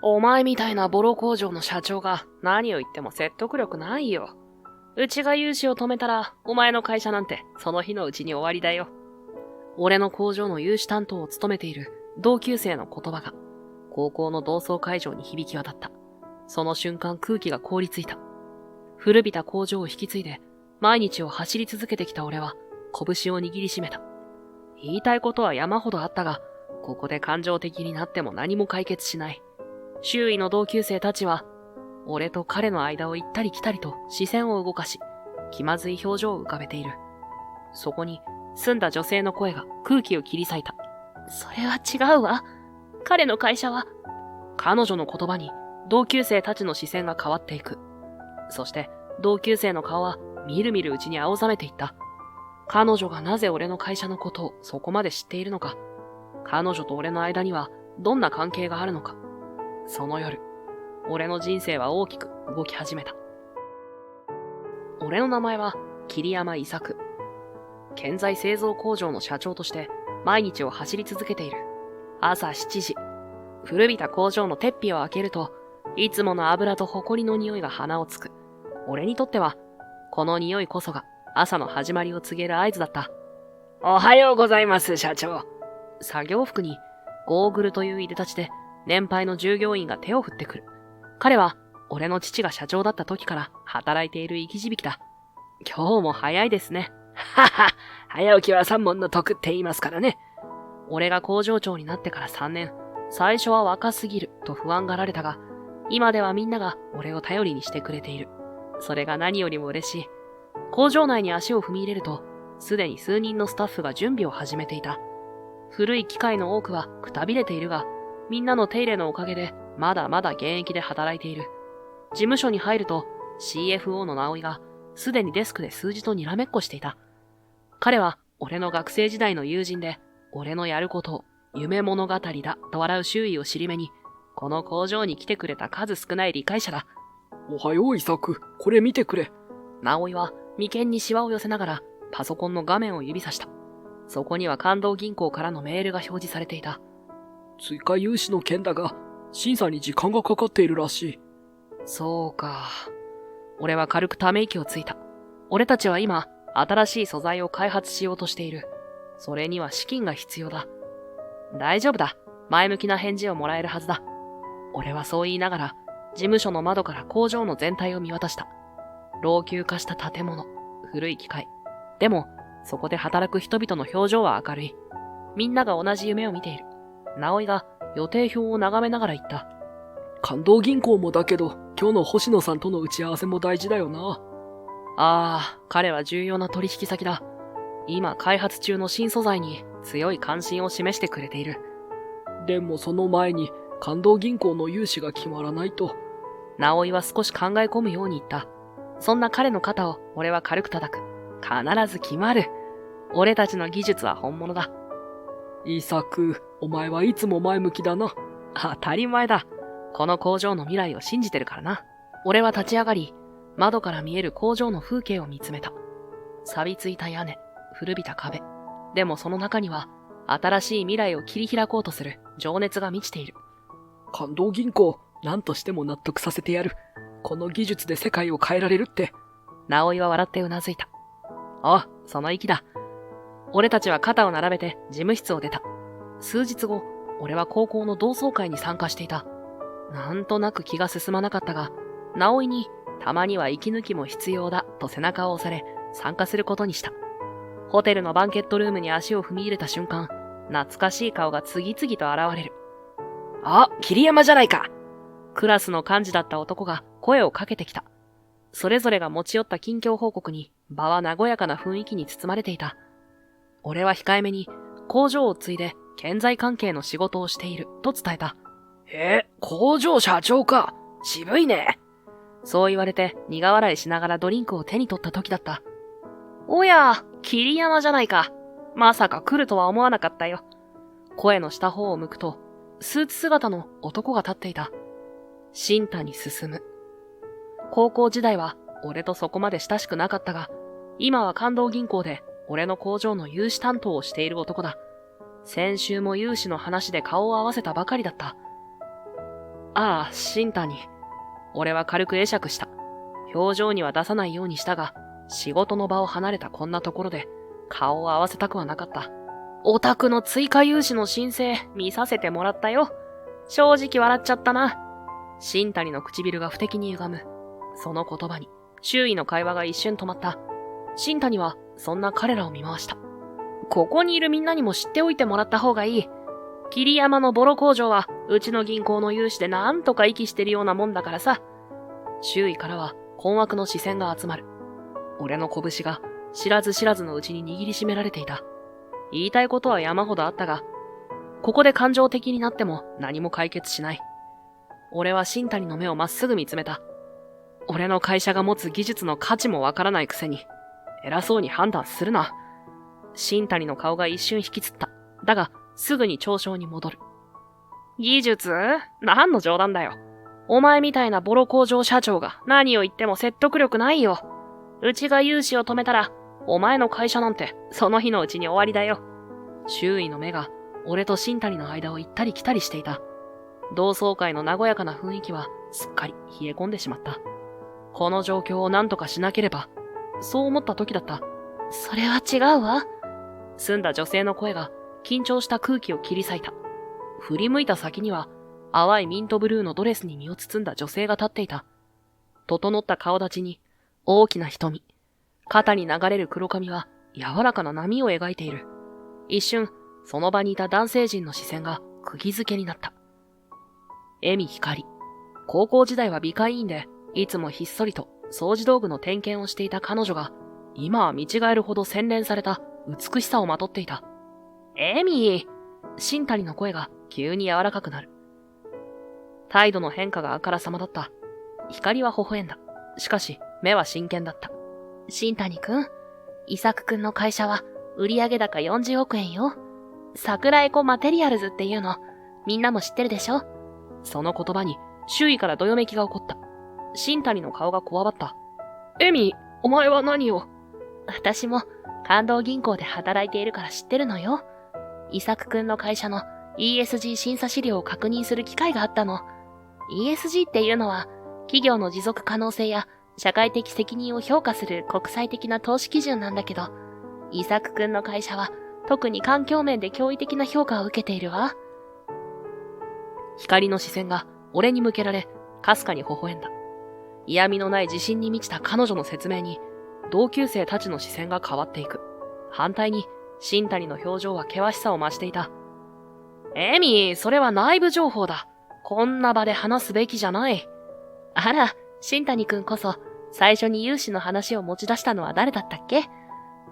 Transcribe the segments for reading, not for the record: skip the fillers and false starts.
お前みたいなボロ工場の社長が何を言っても説得力ないよ。うちが融資を止めたら、お前の会社なんてその日のうちに終わりだよ。俺の工場の融資担当を務めている同級生の言葉が、高校の同窓会場に響き渡った。その瞬間空気が凍りついた。古びた工場を引き継いで、毎日を走り続けてきた俺は、拳を握りしめた。言いたいことは山ほどあったが、ここで感情的になっても何も解決しない。周囲の同級生たちは、俺と彼の間を行ったり来たりと視線を動かし、気まずい表情を浮かべている。そこに、澄んだ女性の声が空気を切り裂いた。それは違うわ。彼の会社は。彼女の言葉に、同級生たちの視線が変わっていく。そして、同級生の顔は、みるみるうちに青ざめていった。彼女がなぜ俺の会社のことをそこまで知っているのか。彼女と俺の間には、どんな関係があるのか。その夜、俺の人生は大きく動き始めた。俺の名前は桐山伊作。建材製造工場の社長として毎日を走り続けている。朝7時、古びた工場の鉄皮を開けると、いつもの油と埃の匂いが鼻をつく。俺にとっては、この匂いこそが朝の始まりを告げる合図だった。おはようございます、社長。作業服にゴーグルといういでたちで年配の従業員が手を振ってくる。彼は俺の父が社長だった時から働いている生き字引だ。今日も早いですね。はは、早起きは三文の徳って言いますからね。俺が工場長になってから3年、最初は若すぎると不安がられたが、今ではみんなが俺を頼りにしてくれている。それが何よりも嬉しい。工場内に足を踏み入れると、すでに数人のスタッフが準備を始めていた。古い機械の多くはくたびれているが、みんなの手入れのおかげでまだまだ現役で働いている。事務所に入ると CFO の直井がすでにデスクで数字とにらめっこしていた。彼は俺の学生時代の友人で、俺のやることを夢物語だと笑う周囲を尻目に、この工場に来てくれた数少ない理解者だ。おはよう、イサク。これ見てくれ。直井は眉間にシワを寄せながらパソコンの画面を指さした。そこには関東銀行からのメールが表示されていた。追加融資の件だが、審査に時間がかかっているらしい。そうか。俺は軽くため息をついた。俺たちは今、新しい素材を開発しようとしている。それには資金が必要だ。大丈夫だ。前向きな返事をもらえるはずだ。俺はそう言いながら、事務所の窓から工場の全体を見渡した。老朽化した建物、古い機械。でも、そこで働く人々の表情は明るい。みんなが同じ夢を見ている。直井が予定表を眺めながら言った。関東銀行もだけど、今日の星野さんとの打ち合わせも大事だよな。ああ、彼は重要な取引先だ。今開発中の新素材に強い関心を示してくれている。でもその前に関東銀行の融資が決まらないと。直井は少し考え込むように言った。そんな彼の肩を俺は軽く叩く。必ず決まる。俺たちの技術は本物だ。イサク、お前はいつも前向きだな。当たり前だ。この工場の未来を信じてるからな。俺は立ち上がり、窓から見える工場の風景を見つめた。錆びついた屋根、古びた壁。でもその中には、新しい未来を切り開こうとする情熱が満ちている。関東銀行、何としても納得させてやる。この技術で世界を変えられるって。直井は笑ってうなずいた。あ、その意気だ。俺たちは肩を並べて事務室を出た。数日後、俺は高校の同窓会に参加していた。なんとなく気が進まなかったが、直井にたまには息抜きも必要だと背中を押され参加することにした。ホテルのバンケットルームに足を踏み入れた瞬間、懐かしい顔が次々と現れる。あ、桐山じゃないか。クラスの幹事だった男が声をかけてきた。それぞれが持ち寄った近況報告に場は和やかな雰囲気に包まれていた。俺は控えめに工場を継いで建材関係の仕事をしていると伝えた。工場社長か。渋いね。そう言われて苦笑いしながらドリンクを手に取った時だった。おや、桐山じゃないか。まさか来るとは思わなかったよ。声のした方を向くと、スーツ姿の男が立っていた。新谷進。高校時代は俺とそこまで親しくなかったが、今は関東銀行で俺の工場の融資担当をしている男だ。先週も融資の話で顔を合わせたばかりだった。ああ、新谷。俺は軽く会釈した。表情には出さないようにしたが、仕事の場を離れたこんなところで顔を合わせたくはなかった。オタクの追加融資の申請見させてもらったよ。正直笑っちゃったな。新谷の唇が不敵に歪む。その言葉に周囲の会話が一瞬止まった。新谷はそんな彼らを見回した。ここにいるみんなにも知っておいてもらった方がいい。桐山のボロ工場はうちの銀行の融資でなんとか息してるようなもんだからさ。周囲からは困惑の視線が集まる。俺の拳が知らず知らずのうちに握りしめられていた。言いたいことは山ほどあったが、ここで感情的になっても何も解決しない。俺は新谷の目をまっすぐ見つめた。俺の会社が持つ技術の価値もわからないくせに、偉そうに判断するな。新谷の顔が一瞬引きつった。だが、すぐに嘲笑に戻る。技術？何の冗談だよ。お前みたいなボロ工場社長が何を言っても説得力ないよ。うちが融資を止めたら、お前の会社なんてその日のうちに終わりだよ。周囲の目が俺と新谷の間を行ったり来たりしていた。同窓会の和やかな雰囲気はすっかり冷え込んでしまった。この状況を何とかしなければ、そう思った時だった。それは違うわ。澄んだ女性の声が緊張した空気を切り裂いた。振り向いた先には淡いミントブルーのドレスに身を包んだ女性が立っていた。整った顔立ちに大きな瞳。肩に流れる黒髪は柔らかな波を描いている。一瞬、その場にいた男性陣の視線が釘付けになった。江見光。高校時代は美化委員で、いつもひっそりと掃除道具の点検をしていた彼女が、今は見違えるほど洗練された美しさをまとっていた。エミー。新谷の声が急に柔らかくなる。態度の変化があからさまだった。光は微笑んだ。しかし、目は真剣だった。新谷くん、伊作くんの会社は売上高40億円よ。桜エコマテリアルズっていうの、みんなも知ってるでしょ？その言葉に周囲からどよめきが起こった。新谷の顔がこわばった。エミ、お前は何を？私も感動銀行で働いているから知ってるのよ。伊作くんの会社の ESG 審査資料を確認する機会があったの。ESG っていうのは、企業の持続可能性や社会的責任を評価する国際的な投資基準なんだけど、伊作くんの会社は特に環境面で驚異的な評価を受けているわ。光の視線が俺に向けられ、かすかに微笑んだ。嫌味のない自信に満ちた彼女の説明に、同級生たちの視線が変わっていく。反対に、新谷の表情は険しさを増していた。エミー、それは内部情報だ。こんな場で話すべきじゃない。あら、新谷くんこそ、最初に融資の話を持ち出したのは誰だったっけ？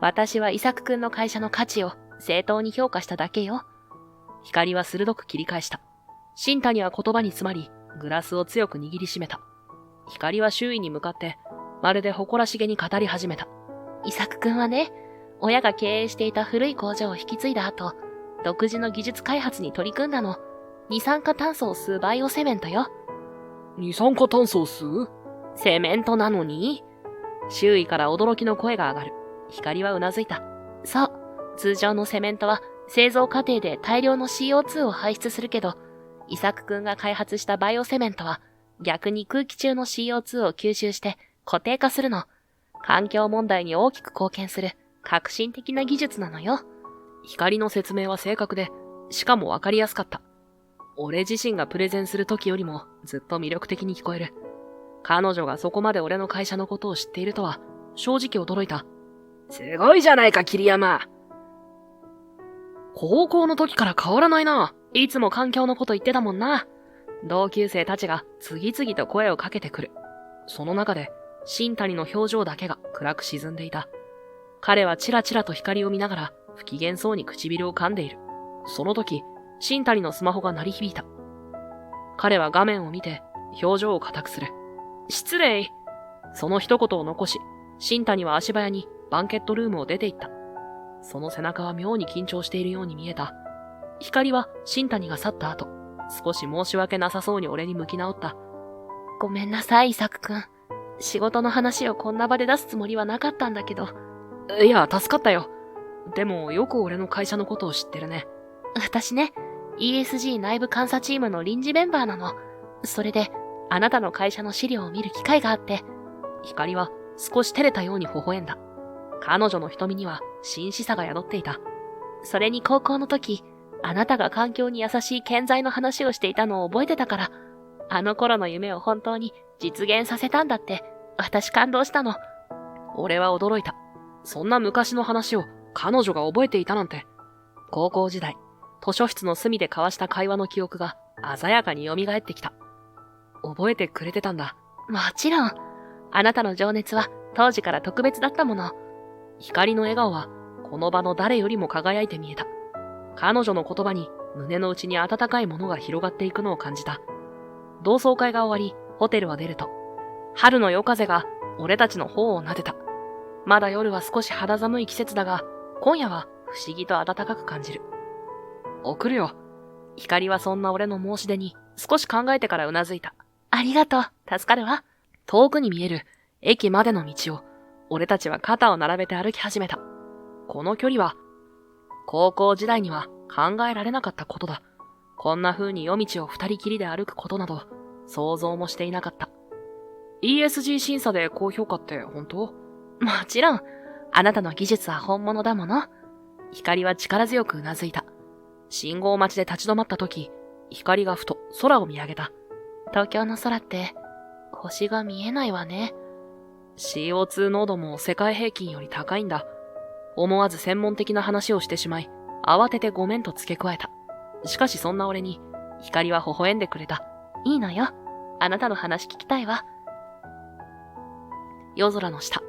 私は伊作くんの会社の価値を正当に評価しただけよ。光は鋭く切り返した。新谷は言葉に詰まり、グラスを強く握りしめた。光は周囲に向かって、まるで誇らしげに語り始めた。伊作くんはね、親が経営していた古い工場を引き継いだ後、独自の技術開発に取り組んだの。二酸化炭素を吸うバイオセメントよ。二酸化炭素を吸う？セメントなのに？周囲から驚きの声が上がる。光はうなずいた。そう、通常のセメントは製造過程で大量の CO2 を排出するけど、伊作くんが開発したバイオセメントは逆に空気中の CO2 を吸収して固定化するの。環境問題に大きく貢献する革新的な技術なのよ。光の説明は正確で、しかもわかりやすかった。俺自身がプレゼンする時よりもずっと魅力的に聞こえる。彼女がそこまで俺の会社のことを知っているとは正直驚いた。すごいじゃないか、桐山。高校の時から変わらないな。いつも環境のこと言ってたもんな。同級生たちが次々と声をかけてくる。その中で、新谷の表情だけが暗く沈んでいた。彼はチラチラと光を見ながら不機嫌そうに唇を噛んでいる。その時、新谷のスマホが鳴り響いた。彼は画面を見て表情を硬くする。失礼。その一言を残し、新谷は足早にバンケットルームを出て行った。その背中は妙に緊張しているように見えた。光は新谷が去った後、少し申し訳なさそうに俺に向き直った。ごめんなさい、伊作くん。仕事の話をこんな場で出すつもりはなかったんだけど。いや、助かったよ。でも、よく俺の会社のことを知ってるね。私ね、ESG 内部監査チームの臨時メンバーなの。それで、あなたの会社の資料を見る機会があって、光は少し照れたように微笑んだ。彼女の瞳には紳士さが宿っていた。それに高校の時、あなたが環境に優しい建材の話をしていたのを覚えてたから、あの頃の夢を本当に実現させたんだって、私感動したの。俺は驚いた。そんな昔の話を彼女が覚えていたなんて。高校時代、図書室の隅で交わした会話の記憶が鮮やかに蘇ってきた。覚えてくれてたんだ。もちろん。あなたの情熱は当時から特別だったもの。光の笑顔はこの場の誰よりも輝いて見えた。彼女の言葉に胸の内に温かいものが広がっていくのを感じた。同窓会が終わり、ホテルを出ると、春の夜風が俺たちの頬を撫でた。まだ夜は少し肌寒い季節だが、今夜は不思議と暖かく感じる。送るよ。光はそんな俺の申し出に少し考えてからうなずいた。ありがとう。助かるわ。遠くに見える駅までの道を、俺たちは肩を並べて歩き始めた。この距離は、高校時代には考えられなかったことだ。こんな風に夜道を二人きりで歩くことなど、想像もしていなかった。ESG 審査で高評価って本当？もちろん。あなたの技術は本物だもの。光は力強くうなずいた。信号待ちで立ち止まった時、光がふと空を見上げた。東京の空って、星が見えないわね。CO2 濃度も世界平均より高いんだ。思わず専門的な話をしてしまい、慌ててごめんと付け加えた。しかしそんな俺に、光は微笑んでくれた。いいのよ。あなたの話聞きたいわ。夜空の下、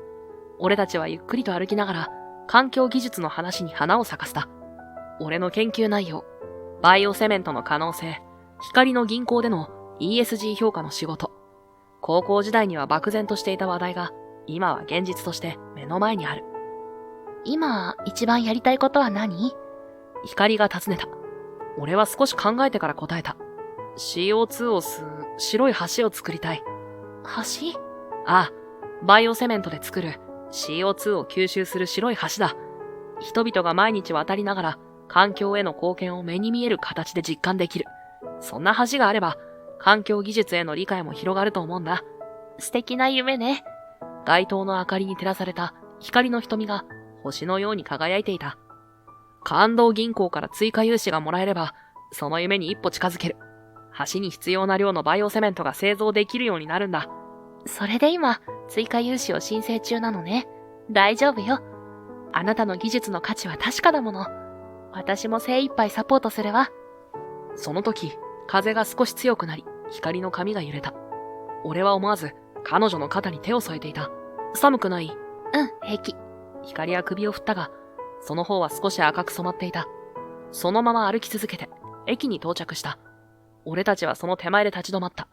俺たちはゆっくりと歩きながら、環境技術の話に花を咲かせた。俺の研究内容、バイオセメントの可能性、光の銀行での ESG 評価の仕事。高校時代には漠然としていた話題が、今は現実として目の前にある。今、一番やりたいことは何？光が尋ねた。俺は少し考えてから答えた。CO2 を吸う白い橋を作りたい。橋？ああ、バイオセメントで作る CO2 を吸収する白い橋だ。人々が毎日渡りながら環境への貢献を目に見える形で実感できる。そんな橋があれば、環境技術への理解も広がると思うんだ。素敵な夢ね。街灯の明かりに照らされた光の瞳が星のように輝いていた。感動銀行から追加融資がもらえれば、その夢に一歩近づける。橋に必要な量のバイオセメントが製造できるようになるんだ。それで今、追加融資を申請中なのね。大丈夫よ。あなたの技術の価値は確かだもの。私も精一杯サポートするわ。その時、風が少し強くなり、光の髪が揺れた。俺は思わず、彼女の肩に手を添えていた。寒くない？うん、平気。光は首を振ったが、その方は少し赤く染まっていた。そのまま歩き続けて、駅に到着した。俺たちはその手前で立ち止まった。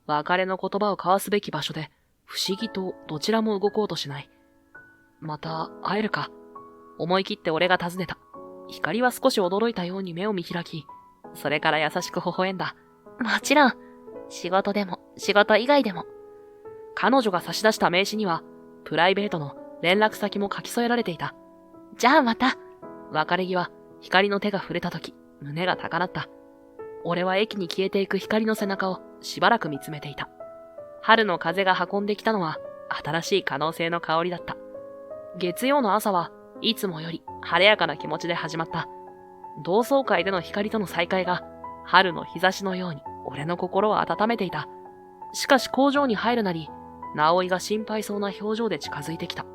別れの言葉を交わすべき場所で、不思議とどちらも動こうとしない。また会えるか？思い切って俺が尋ねた。光は少し驚いたように目を見開き、それから優しく微笑んだ。もちろん。仕事でも、仕事以外でも。彼女が差し出した名刺には、プライベートの連絡先も書き添えられていた。じゃあまた。別れ際、光の手が触れたとき、胸が高鳴った。俺は駅に消えていく光の背中をしばらく見つめていた。春の風が運んできたのは、新しい可能性の香りだった。月曜の朝はいつもより晴れやかな気持ちで始まった。同窓会での光との再会が、春の日差しのように俺の心を温めていた。しかし工場に入るなり、直井が心配そうな表情で近づいてきた。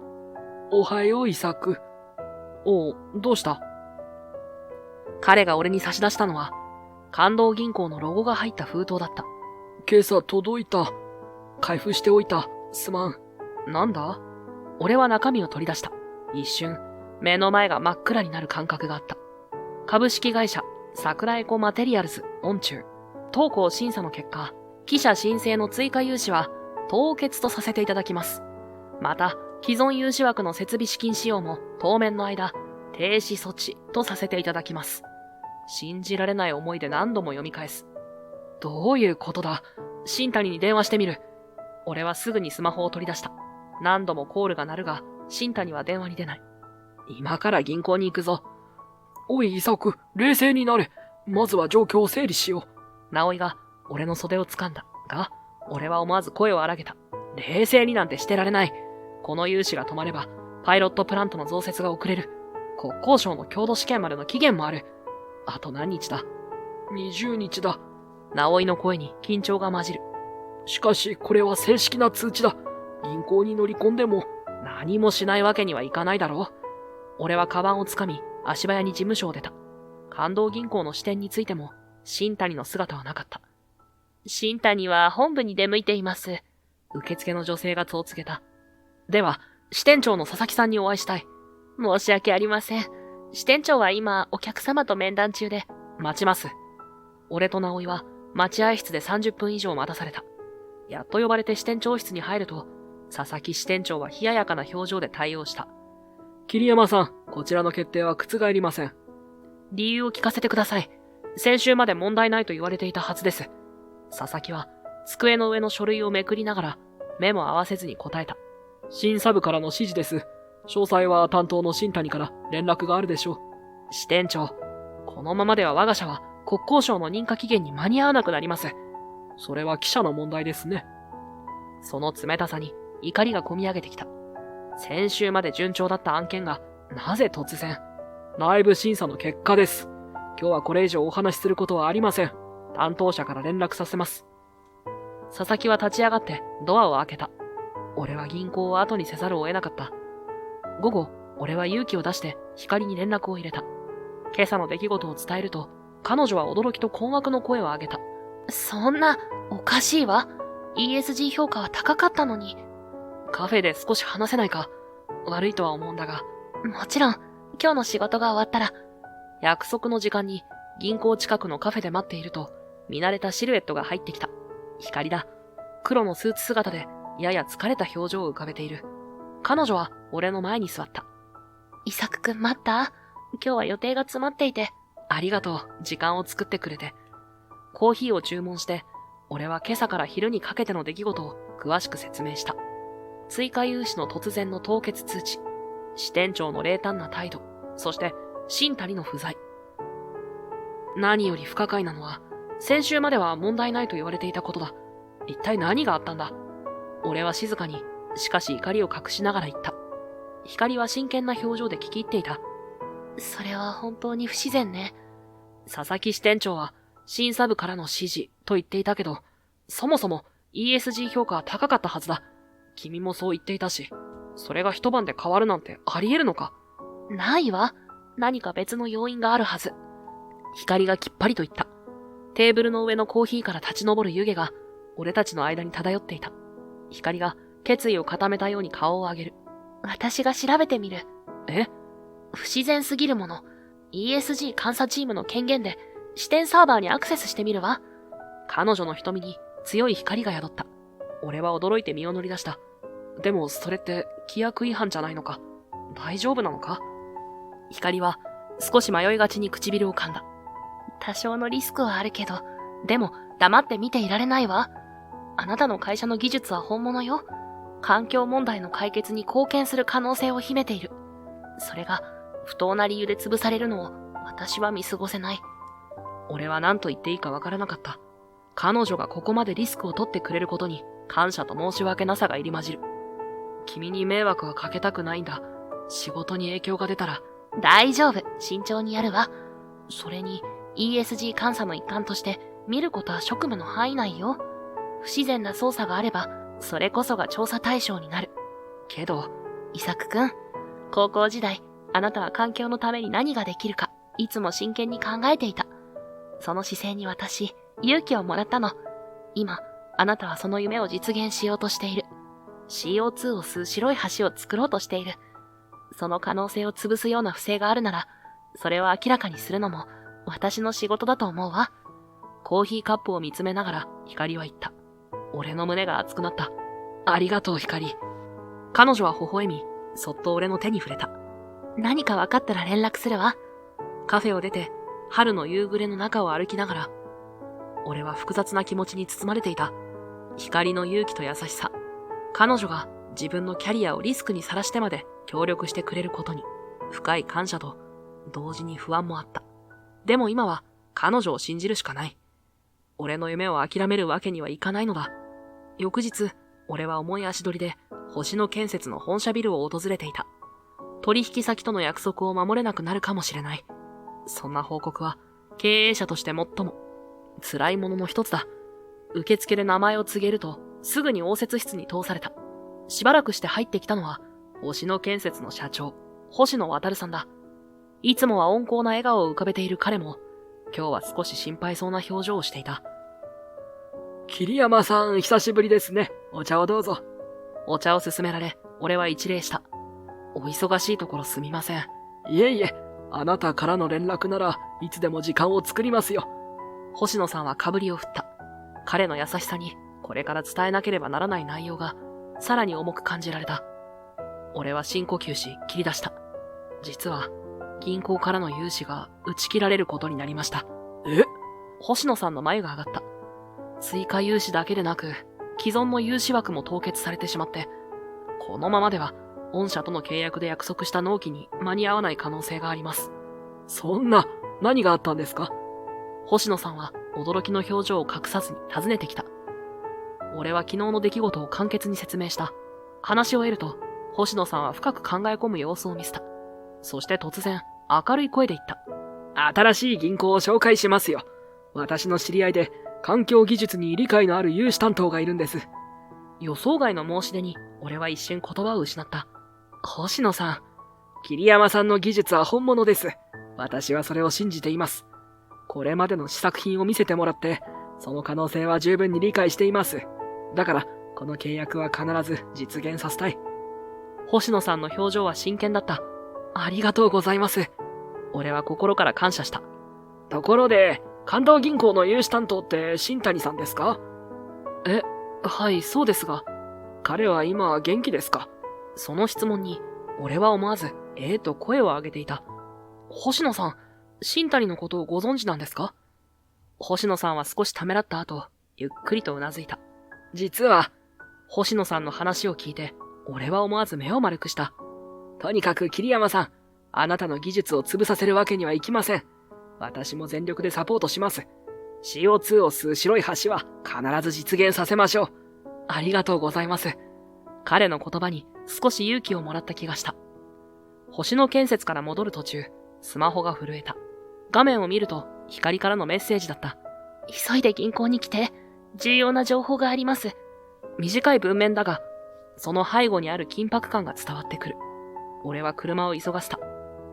おはよう、イサク。おう、どうした？彼が俺に差し出したのは、感動銀行のロゴが入った封筒だった。今朝届いた。開封しておいた。すまん。なんだ？俺は中身を取り出した。一瞬、目の前が真っ暗になる感覚があった。株式会社、桜エコマテリアルズ、オンチュー。当行審査の結果、記者申請の追加融資は、凍結とさせていただきます。また、既存融資枠の設備資金使用も当面の間、停止措置とさせていただきます。信じられない思いで何度も読み返す。どういうことだ？新谷に電話してみる。俺はすぐにスマホを取り出した。何度もコールが鳴るが、新谷は電話に出ない。今から銀行に行くぞ。おい、イサク、冷静になれ。まずは状況を整理しよう。直井が俺の袖を掴んだ。が、俺は思わず声を荒げた。冷静になんてしてられない。この融資が止まれば、パイロットプラントの増設が遅れる。国交省の強度試験までの期限もある。あと何日だ？ 20 日だ。直井の声に緊張が混じる。しかし、これは正式な通知だ。銀行に乗り込んでも。何もしないわけにはいかないだろう。俺はカバンをつかみ、足早に事務所を出た。感動銀行の支店についても、新谷の姿はなかった。新谷は本部に出向いています。受付の女性がそう告げた。では、支店長の佐々木さんにお会いしたい。申し訳ありません。支店長は今、お客様と面談中で。待ちます。俺と直井は、待合室で30分以上待たされた。やっと呼ばれて支店長室に入ると、佐々木支店長は冷ややかな表情で対応した。桐山さん、こちらの決定は覆りません。理由を聞かせてください。先週まで問題ないと言われていたはずです。佐々木は、机の上の書類をめくりながら、目も合わせずに答えた。審査部からの指示です。詳細は担当の新谷から連絡があるでしょう。支店長、このままでは我が社は国交省の認可期限に間に合わなくなります。それは記者の問題ですね。その冷たさに怒りがこみ上げてきた。先週まで順調だった案件が、なぜ突然。内部審査の結果です。今日はこれ以上お話しすることはありません。担当者から連絡させます。佐々木は立ち上がってドアを開けた。俺は銀行を後にせざるを得なかった。午後、俺は勇気を出して光に連絡を入れた。今朝の出来事を伝えると、彼女は驚きと困惑の声を上げた。そんな、おかしいわ。ESG 評価は高かったのに。カフェで少し話せないか。悪いとは思うんだが。もちろん、今日の仕事が終わったら。約束の時間に銀行近くのカフェで待っていると、見慣れたシルエットが入ってきた。光だ。黒のスーツ姿で、やや疲れた表情を浮かべている。彼女は俺の前に座った。伊作くん待った？今日は予定が詰まっていて。ありがとう、時間を作ってくれて。コーヒーを注文して、俺は今朝から昼にかけての出来事を詳しく説明した。追加融資の突然の凍結通知、支店長の冷淡な態度、そして新谷の不在。何より不可解なのは、先週までは問題ないと言われていたことだ。一体何があったんだ？俺は静かに、しかし怒りを隠しながら言った。光は真剣な表情で聞き入っていた。それは本当に不自然ね。佐々木支店長は審査部からの指示と言っていたけど、そもそも ESG 評価は高かったはずだ。君もそう言っていたし、それが一晩で変わるなんてあり得るのか？ないわ。何か別の要因があるはず。光がきっぱりと言った。テーブルの上のコーヒーから立ち上る湯気が、俺たちの間に漂っていた。光が決意を固めたように顔を上げる。私が調べてみる。え？不自然すぎるもの。ESG 監査チームの権限で支店サーバーにアクセスしてみるわ。彼女の瞳に強い光が宿った。俺は驚いて身を乗り出した。でもそれって規約違反じゃないのか？大丈夫なのか？光は少し迷いがちに唇を噛んだ。多少のリスクはあるけど、でも黙って見ていられないわ。あなたの会社の技術は本物よ。環境問題の解決に貢献する可能性を秘めている。それが不当な理由で潰されるのを私は見過ごせない。俺は何と言っていいかわからなかった。彼女がここまでリスクを取ってくれることに感謝と申し訳なさが入り混じる。君に迷惑はかけたくないんだ。仕事に影響が出たら。大丈夫。慎重にやるわ。それに ESG 監査の一環として見ることは職務の範囲内よ。不自然な操作があればそれこそが調査対象になる。けど、伊作くん、高校時代、あなたは環境のために何ができるか、いつも真剣に考えていた。その姿勢に私、勇気をもらったの。今、あなたはその夢を実現しようとしている。CO2 を吸う白い橋を作ろうとしている。その可能性を潰すような不正があるなら、それを明らかにするのも、私の仕事だと思うわ。コーヒーカップを見つめながら、光は言った。俺の胸が熱くなった。ありがとう、光。彼女は微笑み、そっと俺の手に触れた。何か分かったら連絡するわ。カフェを出て、春の夕暮れの中を歩きながら、俺は複雑な気持ちに包まれていた。光の勇気と優しさ。彼女が自分のキャリアをリスクにさらしてまで協力してくれることに、深い感謝と、同時に不安もあった。でも今は彼女を信じるしかない。俺の夢を諦めるわけにはいかないのだ。翌日、俺は重い足取りで星野建設の本社ビルを訪れていた。取引先との約束を守れなくなるかもしれない。そんな報告は経営者として最も辛いものの一つだ。受付で名前を告げるとすぐに応接室に通された。しばらくして入ってきたのは星野建設の社長、星野渉さんだ。いつもは温厚な笑顔を浮かべている彼も今日は少し心配そうな表情をしていた。桐山さん、久しぶりですね。お茶をどうぞ。お茶を勧められ、俺は一礼した。お忙しいところすみません。いえいえ、あなたからの連絡ならいつでも時間を作りますよ。星野さんはかぶりを振った。彼の優しさにこれから伝えなければならない内容がさらに重く感じられた。俺は深呼吸し切り出した。実は銀行からの融資が打ち切られることになりました。え？星野さんの眉が上がった。追加融資だけでなく既存の融資枠も凍結されてしまって、このままでは御社との契約で約束した納期に間に合わない可能性があります。そんな、何があったんですか？星野さんは驚きの表情を隠さずに尋ねてきた。俺は昨日の出来事を簡潔に説明した。話を得ると、星野さんは深く考え込む様子を見せた。そして突然、明るい声で言った。新しい銀行を紹介しますよ。私の知り合いで、環境技術に理解のある融資担当がいるんです。予想外の申し出に、俺は一瞬言葉を失った。星野さん。桐山さんの技術は本物です。私はそれを信じています。これまでの試作品を見せてもらって、その可能性は十分に理解しています。だから、この契約は必ず実現させたい。星野さんの表情は真剣だった。ありがとうございます。俺は心から感謝した。ところで、関東銀行の融資担当って新谷さんですか？はい、そうですが。彼は今元気ですか？その質問に、俺は思わず、と声を上げていた。星野さん、新谷のことをご存知なんですか？星野さんは少しためらった後、ゆっくりとうなずいた。実は、星野さんの話を聞いて、俺は思わず目を丸くした。とにかく桐山さん、あなたの技術を潰させるわけにはいきません。私も全力でサポートします。CO2 を吸う白い橋は必ず実現させましょう。ありがとうございます。彼の言葉に少し勇気をもらった気がした。星野建設から戻る途中、スマホが震えた。画面を見ると、光からのメッセージだった。急いで銀行に来て、重要な情報があります。短い文面だが、その背後にある緊迫感が伝わってくる。俺は車を急がせた。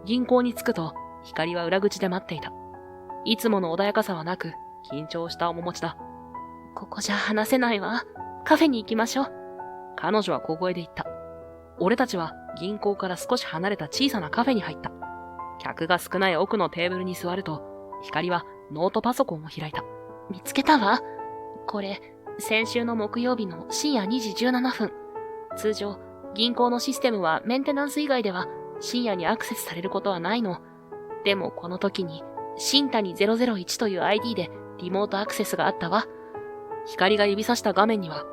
銀行に着くと、光は裏口で待っていた。いつもの穏やかさはなく、緊張した面持ちだ。ここじゃ話せないわ。カフェに行きましょう。彼女は小声で言った。俺たちは銀行から少し離れた小さなカフェに入った。客が少ない奥のテーブルに座ると、光はノートパソコンを開いた。見つけたわ。これ、先週の木曜日の深夜2時17分。通常、銀行のシステムはメンテナンス以外では深夜にアクセスされることはないの。でもこの時に、新谷001という ID でリモートアクセスがあったわ。光が指さした画面には、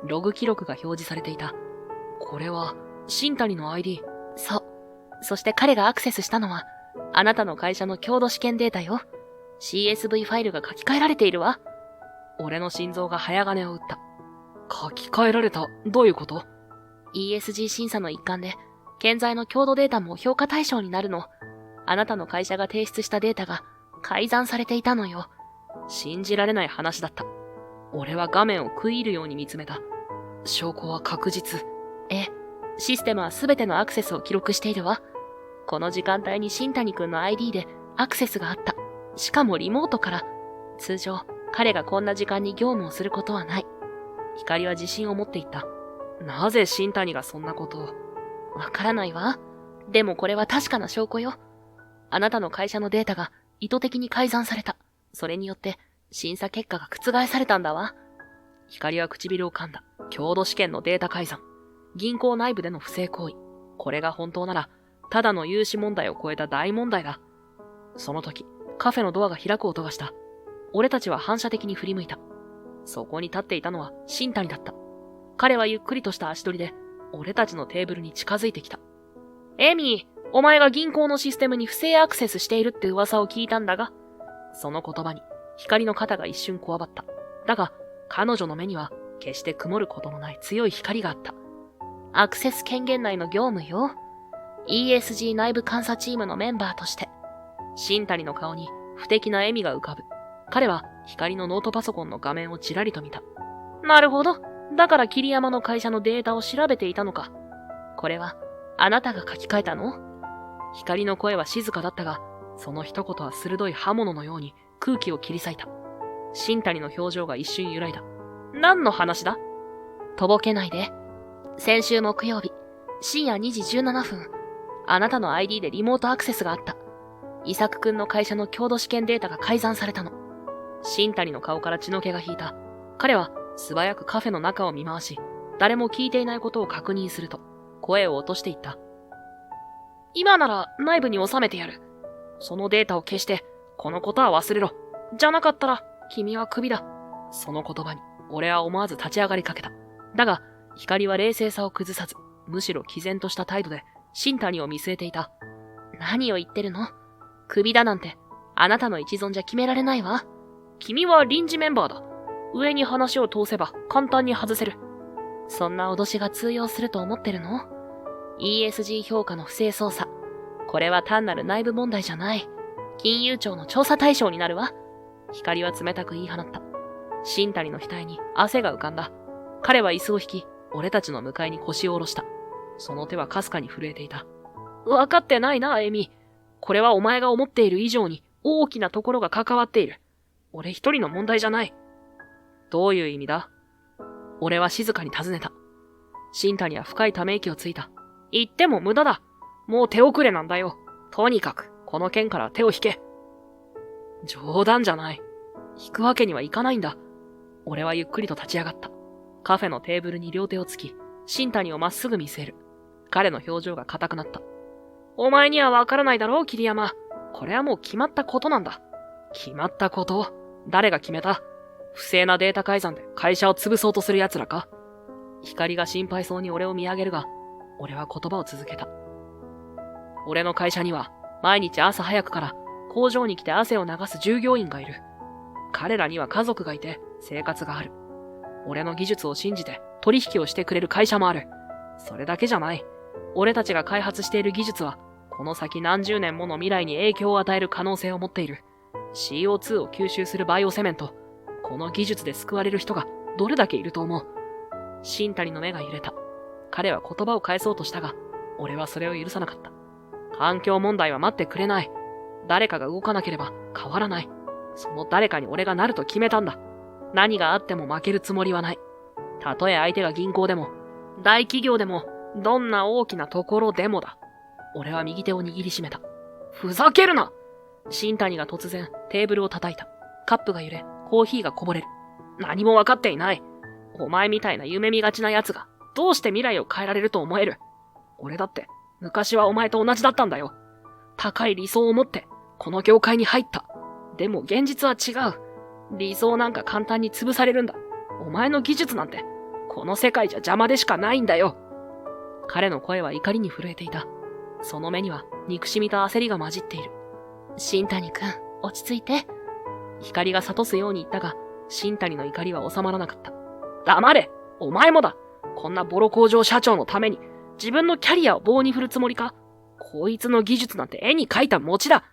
ログ記録が表示されていた。これは、新谷の ID。そう。そして彼がアクセスしたのは、あなたの会社の強度試験データよ。CSV ファイルが書き換えられているわ。俺の心臓が早金を打った。書き換えられた？どういうこと？ ESG 審査の一環で、現在の強度データも評価対象になるの。あなたの会社が提出したデータが改ざんされていたのよ。信じられない話だった。俺は画面を食い入るように見つめた。証拠は確実。システムはすべてのアクセスを記録しているわ。この時間帯に新谷くんの ID でアクセスがあった。しかもリモートから。通常、彼がこんな時間に業務をすることはない。光は自信を持っていった。なぜ新谷がそんなことを。わからないわ。でもこれは確かな証拠よ。あなたの会社のデータが意図的に改ざんされた。それによって審査結果が覆されたんだわ。光は唇を噛んだ。強度試験のデータ改ざん。銀行内部での不正行為。これが本当なら、ただの融資問題を超えた大問題だ。その時、カフェのドアが開く音がした。俺たちは反射的に振り向いた。そこに立っていたのは新谷だった。彼はゆっくりとした足取りで、俺たちのテーブルに近づいてきた。エミー、お前が銀行のシステムに不正アクセスしているって噂を聞いたんだが、その言葉に光の肩が一瞬こわばった。だが、彼女の目には決して曇ることのない強い光があった。アクセス権限内の業務よ。ESG 内部監査チームのメンバーとして。新谷の顔に不敵な笑みが浮かぶ。彼は光のノートパソコンの画面をちらりと見た。なるほど。だから桐山の会社のデータを調べていたのか。これは、あなたが書き換えたの？光の声は静かだったが、その一言は鋭い刃物のように空気を切り裂いた。新谷の表情が一瞬揺らいだ。何の話だ？とぼけないで。先週木曜日、深夜2時17分、あなたの ID でリモートアクセスがあった。伊作くんの会社の強度試験データが改ざんされたの。新谷の顔から血の気が引いた。彼は素早くカフェの中を見回し、誰も聞いていないことを確認すると、声を落としていった。今なら内部に収めてやる。そのデータを消して、このことは忘れろ。じゃなかったら、君はクビだ。その言葉に、俺は思わず立ち上がりかけた。だが、光は冷静さを崩さず、むしろ毅然とした態度で、新谷を見据えていた。何を言ってるの？クビだなんて、あなたの一存じゃ決められないわ。君は臨時メンバーだ。上に話を通せば簡単に外せる。そんな脅しが通用すると思ってるの？ ESG 評価の不正操作。これは単なる内部問題じゃない。金融庁の調査対象になるわ。光は冷たく言い放った。新谷の額に汗が浮かんだ。彼は椅子を引き、俺たちの向かいに腰を下ろした。その手はかすかに震えていた。わかってないな、エミ。これはお前が思っている以上に大きなところが関わっている。俺一人の問題じゃない。どういう意味だ？俺は静かに尋ねた。新谷は深いため息をついた。言っても無駄だ。もう手遅れなんだよ。とにかく、この件から手を引け。冗談じゃない。引くわけにはいかないんだ。俺はゆっくりと立ち上がった。カフェのテーブルに両手をつき、新谷をまっすぐ見据える。彼の表情が硬くなった。お前にはわからないだろう、桐山。これはもう決まったことなんだ。決まったこと？誰が決めた？不正なデータ改ざんで会社を潰そうとする奴らか？光が心配そうに俺を見上げるが、俺は言葉を続けた。俺の会社には毎日朝早くから工場に来て汗を流す従業員がいる。彼らには家族がいて生活がある。俺の技術を信じて取引をしてくれる会社もある。それだけじゃない。俺たちが開発している技術はこの先何十年もの未来に影響を与える可能性を持っている。CO2 を吸収するバイオセメント。この技術で救われる人がどれだけいると思う？新谷の目が揺れた。彼は言葉を返そうとしたが、俺はそれを許さなかった。環境問題は待ってくれない。誰かが動かなければ変わらない。その誰かに俺がなると決めたんだ。何があっても負けるつもりはない。たとえ相手が銀行でも、大企業でも、どんな大きなところでもだ。俺は右手を握りしめた。ふざけるな！新谷が突然テーブルを叩いた。カップが揺れ、コーヒーがこぼれる。何もわかっていない。お前みたいな夢見がちな奴が、どうして未来を変えられると思える？俺だって、昔はお前と同じだったんだよ。高い理想を持って、この業界に入った。でも現実は違う。理想なんか簡単に潰されるんだ。お前の技術なんて、この世界じゃ邪魔でしかないんだよ。彼の声は怒りに震えていた。その目には憎しみと焦りが混じっている。新谷くん、落ち着いて。光が諭すように言ったが、新谷の怒りは収まらなかった。黙れ！お前もだ！こんなボロ工場社長のために、自分のキャリアを棒に振るつもりか？こいつの技術なんて絵に描いた餅だ。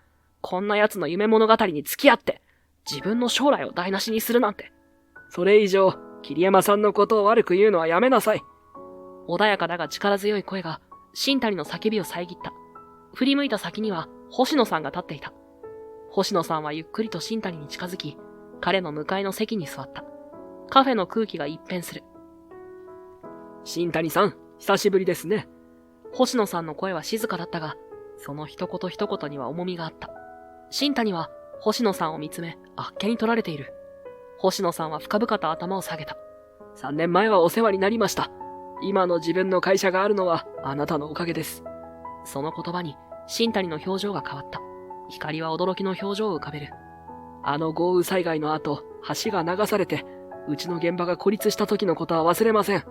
こんな奴の夢物語に付き合って、自分の将来を台無しにするなんて。それ以上、桐山さんのことを悪く言うのはやめなさい。穏やかだが力強い声が、新谷の叫びを遮った。振り向いた先には、星野さんが立っていた。星野さんはゆっくりと新谷に近づき、彼の向かいの席に座った。カフェの空気が一変する。新谷さん、久しぶりですね。星野さんの声は静かだったが、その一言一言には重みがあった。新谷は星野さんを見つめ、あっけに取られている。星野さんは深々と頭を下げた。3年前はお世話になりました。今の自分の会社があるのはあなたのおかげです。その言葉に新谷の表情が変わった。光は驚きの表情を浮かべる。あの豪雨災害の後、橋が流されて、うちの現場が孤立した時のことは忘れません。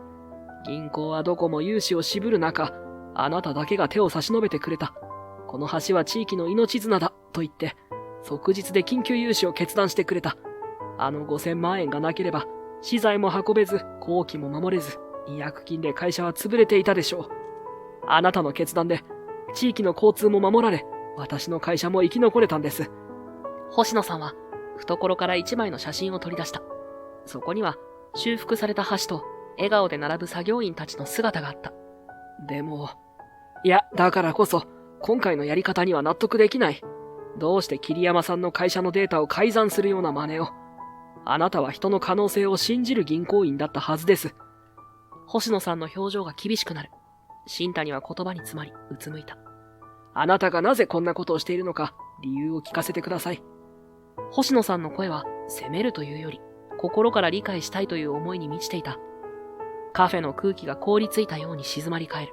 銀行はどこも融資を渋る中、あなただけが手を差し伸べてくれた。この橋は地域の命綱だ、と言って、即日で緊急融資を決断してくれた。あの5000万円がなければ、資材も運べず、工期も守れず、違約金で会社は潰れていたでしょう。あなたの決断で、地域の交通も守られ、私の会社も生き残れたんです。星野さんは、懐から一枚の写真を取り出した。そこには、修復された橋と、笑顔で並ぶ作業員たちの姿があった。でも、いや、だからこそ、今回のやり方には納得できない。どうして桐山さんの会社のデータを改ざんするような真似を。あなたは人の可能性を信じる銀行員だったはずです。星野さんの表情が厳しくなる。新谷は言葉に詰まり、うつむいた。あなたがなぜこんなことをしているのか、理由を聞かせてください。星野さんの声は、責めるというより、心から理解したいという思いに満ちていた。カフェの空気が凍りついたように静まり返る。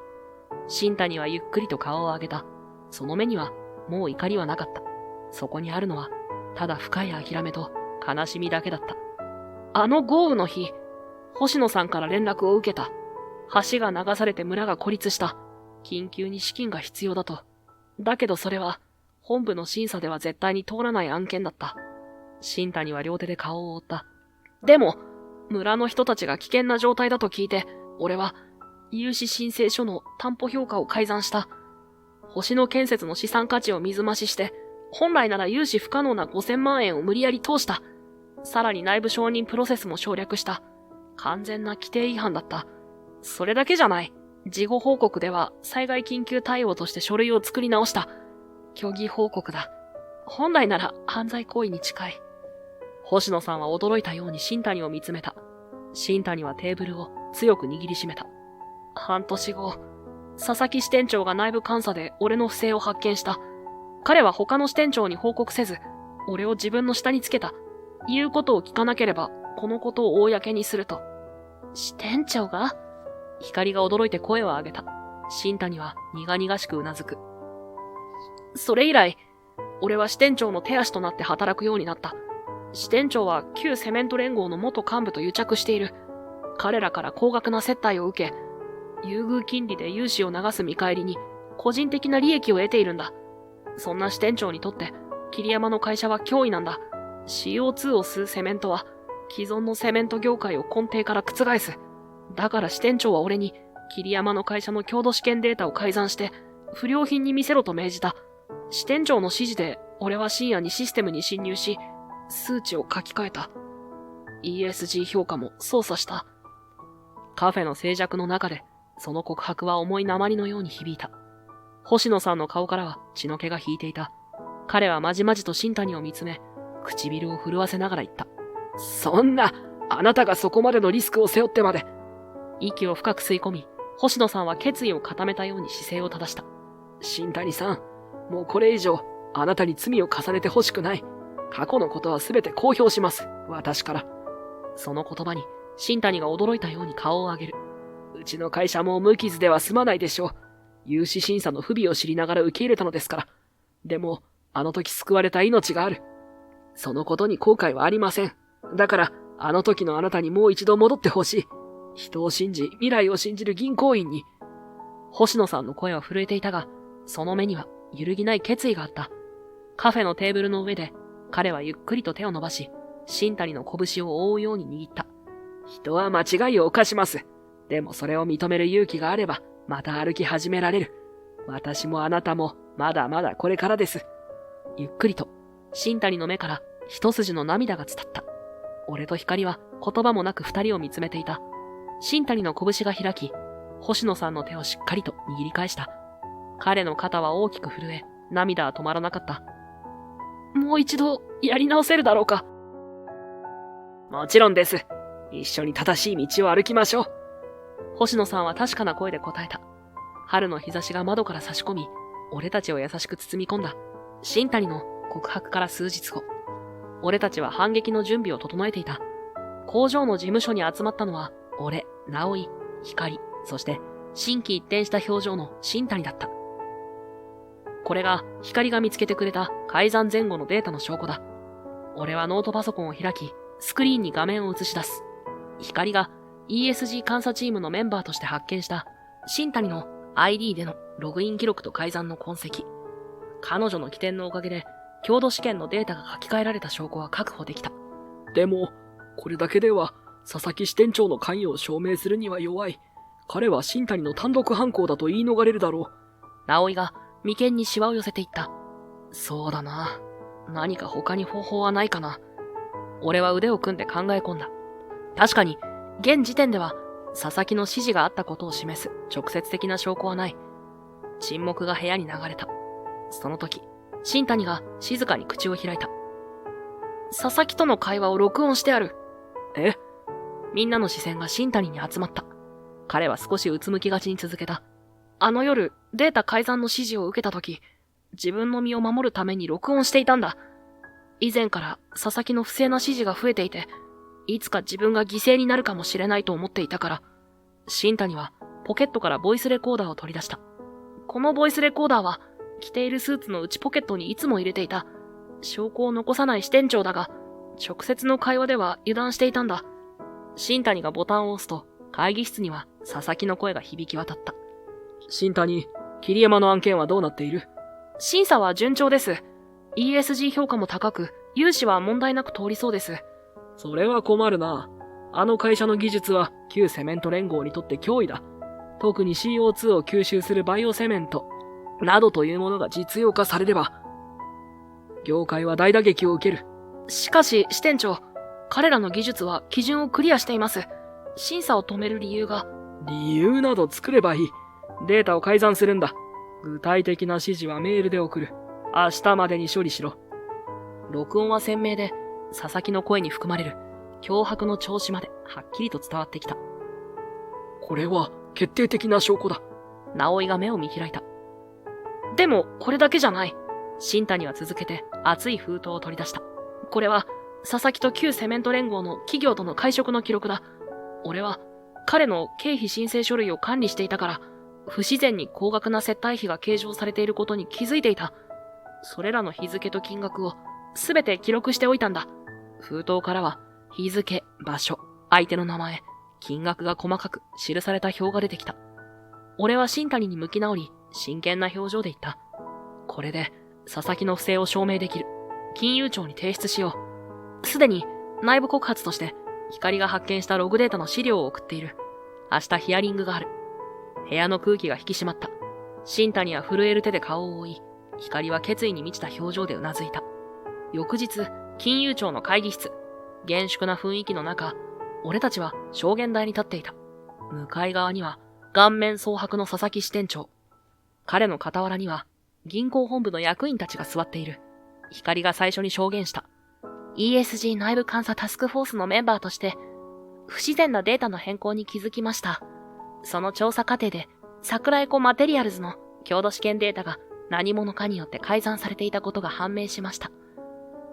新谷はゆっくりと顔を上げた。その目には、もう怒りはなかった。そこにあるのは、ただ深い諦めと悲しみだけだった。あの豪雨の日、星野さんから連絡を受けた。橋が流されて村が孤立した。緊急に資金が必要だと。だけどそれは、本部の審査では絶対に通らない案件だった。新谷は両手で顔を覆った。でも、村の人たちが危険な状態だと聞いて、俺は、融資申請書の担保評価を改ざんした。星野建設の資産価値を水増しして、本来なら融資不可能な5000万円を無理やり通した。さらに内部承認プロセスも省略した。完全な規定違反だった。それだけじゃない。事後報告では災害緊急対応として書類を作り直した。虚偽報告だ。本来なら犯罪行為に近い。星野さんは驚いたように新谷を見つめた。新谷はテーブルを強く握りしめた。半年後、佐々木支店長が内部監査で俺の不正を発見した。彼は他の支店長に報告せず、俺を自分の下につけた。言うことを聞かなければ、このことを公にすると。支店長が？光が驚いて声を上げた。新谷は苦々しくうなずく。それ以来、俺は支店長の手足となって働くようになった。支店長は旧セメント連合の元幹部と癒着している。彼らから高額な接待を受け、優遇金利で融資を流す見返りに、個人的な利益を得ているんだ。そんな支店長にとって、桐山の会社は脅威なんだ。CO2 を吸うセメントは、既存のセメント業界を根底から覆す。だから支店長は俺に、桐山の会社の強度試験データを改ざんして、不良品に見せろと命じた。支店長の指示で、俺は深夜にシステムに侵入し、数値を書き換えた。ESG 評価も操作した。カフェの静寂の中で、その告白は重い鉛のように響いた。星野さんの顔からは血の気が引いていた。彼はまじまじと新谷を見つめ、唇を震わせながら言った。そんな、あなたがそこまでのリスクを背負ってまで。息を深く吸い込み、星野さんは決意を固めたように姿勢を正した。新谷さん、もうこれ以上、あなたに罪を重ねてほしくない。過去のことは全て公表します。私から。その言葉に、新谷が驚いたように顔を上げる。うちの会社も無傷では済まないでしょう。融資審査の不備を知りながら受け入れたのですから。でも、あの時救われた命がある。そのことに後悔はありません。だから、あの時のあなたにもう一度戻ってほしい。人を信じ、未来を信じる銀行員に。星野さんの声は震えていたが、その目には揺るぎない決意があった。カフェのテーブルの上で、彼はゆっくりと手を伸ばし、新谷の拳を覆うように握った。人は間違いを犯します。でもそれを認める勇気があれば、また歩き始められる。私もあなたも、まだまだこれからです。ゆっくりと、新谷の目から一筋の涙が伝った。俺と光は言葉もなく二人を見つめていた。新谷の拳が開き、星野さんの手をしっかりと握り返した。彼の肩は大きく震え、涙は止まらなかった。もう一度、やり直せるだろうか。もちろんです。一緒に正しい道を歩きましょう。星野さんは確かな声で答えた。春の日差しが窓から差し込み、俺たちを優しく包み込んだ。新谷の告白から数日後、俺たちは反撃の準備を整えていた。工場の事務所に集まったのは、俺、直井、光、そして心機一転した表情の新谷だった。これが光が見つけてくれた改ざん前後のデータの証拠だ。俺はノートパソコンを開き、スクリーンに画面を映し出す。光が ESG 監査チームのメンバーとして発見した新谷の ID でのログイン記録と改ざんの痕跡。彼女の起点のおかげで、強度試験のデータが書き換えられた証拠は確保できた。でも、これだけでは佐々木支店長の関与を証明するには弱い。彼は新谷の単独犯行だと言い逃れるだろう。直井が眉間にシワを寄せていった。そうだな。何か他に方法はないかな。俺は腕を組んで考え込んだ。確かに、現時点では佐々木の指示があったことを示す直接的な証拠はない。沈黙が部屋に流れた。その時、新谷が静かに口を開いた。佐々木との会話を録音してある。え？みんなの視線が新谷に集まった。彼は少しうつむきがちに続けた。あの夜、データ改ざんの指示を受けた時、自分の身を守るために録音していたんだ。以前から佐々木の不正な指示が増えていて、いつか自分が犠牲になるかもしれないと思っていたから、新谷はポケットからボイスレコーダーを取り出した。このボイスレコーダーは、着ているスーツの内ポケットにいつも入れていた。証拠を残さない支店長だが、直接の会話では油断していたんだ。新谷がボタンを押すと、会議室には佐々木の声が響き渡った。新谷、桐山の案件はどうなっている？審査は順調です。ESG 評価も高く、融資は問題なく通りそうです。それは困るな。あの会社の技術は旧セメント連合にとって脅威だ。特に CO2 を吸収するバイオセメント、などというものが実用化されれば、業界は大打撃を受ける。しかし、支店長、彼らの技術は基準をクリアしています。審査を止める理由が。理由など作ればいい。データを改ざんするんだ。具体的な指示はメールで送る。明日までに処理しろ。録音は鮮明で、佐々木の声に含まれる脅迫の調子まではっきりと伝わってきた。これは決定的な証拠だ。直井が目を見開いた。でも、これだけじゃない。新谷は続けて熱い封筒を取り出した。これは、佐々木と旧セメント連合の企業との会食の記録だ。俺は、彼の経費申請書類を管理していたから、不自然に高額な接待費が計上されていることに気づいていた。それらの日付と金額をすべて記録しておいたんだ。封筒からは、日付、場所、相手の名前、金額が細かく記された表が出てきた。俺は新谷に向き直り、真剣な表情で言った。これで、佐々木の不正を証明できる。金融庁に提出しよう。すでに、内部告発として、光が発見したログデータの資料を送っている。明日ヒアリングがある。部屋の空気が引き締まった。新谷は震える手で顔を覆い、光は決意に満ちた表情でうなずいた。翌日、金融庁の会議室。厳粛な雰囲気の中、俺たちは証言台に立っていた。向かい側には、顔面蒼白の佐々木支店長。彼の傍らには、銀行本部の役員たちが座っている。光が最初に証言した。ESG 内部監査タスクフォースのメンバーとして、不自然なデータの変更に気づきました。その調査過程で、桜エコマテリアルズの強度試験データが何者かによって改ざんされていたことが判明しました。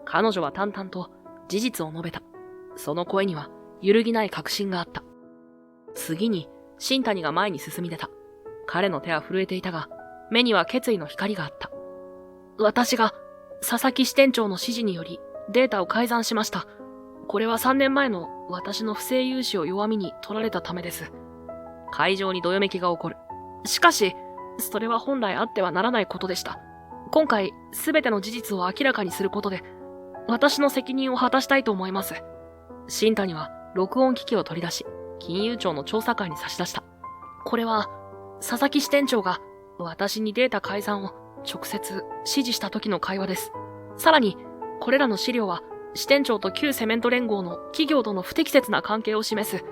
彼女は淡々と事実を述べた。その声には揺るぎない確信があった。次に、新谷が前に進み出た。彼の手は震えていたが、目には決意の光があった。私が、佐々木支店長の指示により、データを改ざんしました。これは3年前の私の不正融資を弱みに取られたためです。会場にどよめきが起こる。しかし、それは本来あってはならないことでした。今回、すべての事実を明らかにすることで、私の責任を果たしたいと思います。新谷は録音機器を取り出し、金融庁の調査官に差し出した。これは、佐々木支店長が私にデータ改ざんを直接指示した時の会話です。さらに、これらの資料は支店長と旧セメント連合の企業との不適切な関係を示す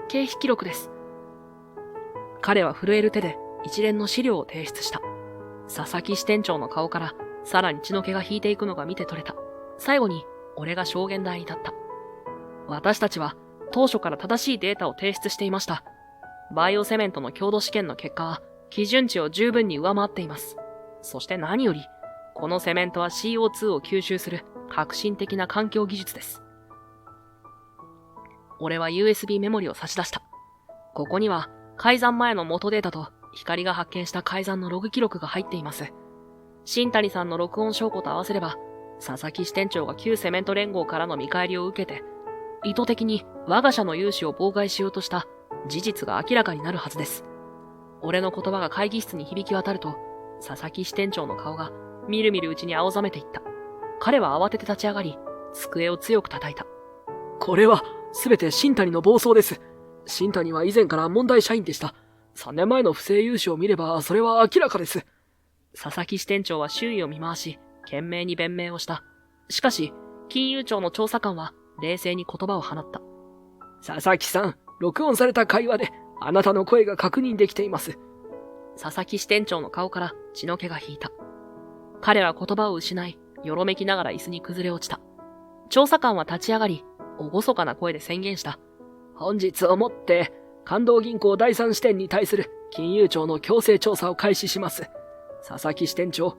経費記録です。彼は震える手で一連の資料を提出した。佐々木支店長の顔からさらに血の気が引いていくのが見て取れた。最後に俺が証言台に立った。私たちは当初から正しいデータを提出していました。バイオセメントの強度試験の結果は基準値を十分に上回っています。そして何より、このセメントは CO2 を吸収する革新的な環境技術です。俺は USB メモリを差し出した。ここには改ざん前の元データと光が発見した改ざんのログ記録が入っています。新谷さんの録音証拠と合わせれば、佐々木支店長が旧セメント連合からの見返りを受けて、意図的に我が社の融資を妨害しようとした事実が明らかになるはずです。俺の言葉が会議室に響き渡ると、佐々木支店長の顔がみるみるうちに青ざめていった。彼は慌てて立ち上がり、机を強く叩いた。これは、すべて新谷の暴走です。新谷は以前から問題社員でした。3年前の不正融資を見れば、それは明らかです。佐々木支店長は周囲を見回し、懸命に弁明をした。しかし、金融庁の調査官は冷静に言葉を放った。佐々木さん、録音された会話で、あなたの声が確認できています。佐々木支店長の顔から血の気が引いた。彼は言葉を失い、よろめきながら椅子に崩れ落ちた。調査官は立ち上がり、厳かな声で宣言した。本日をもって、関東銀行第三支店に対する金融庁の強制調査を開始します。佐々木支店長、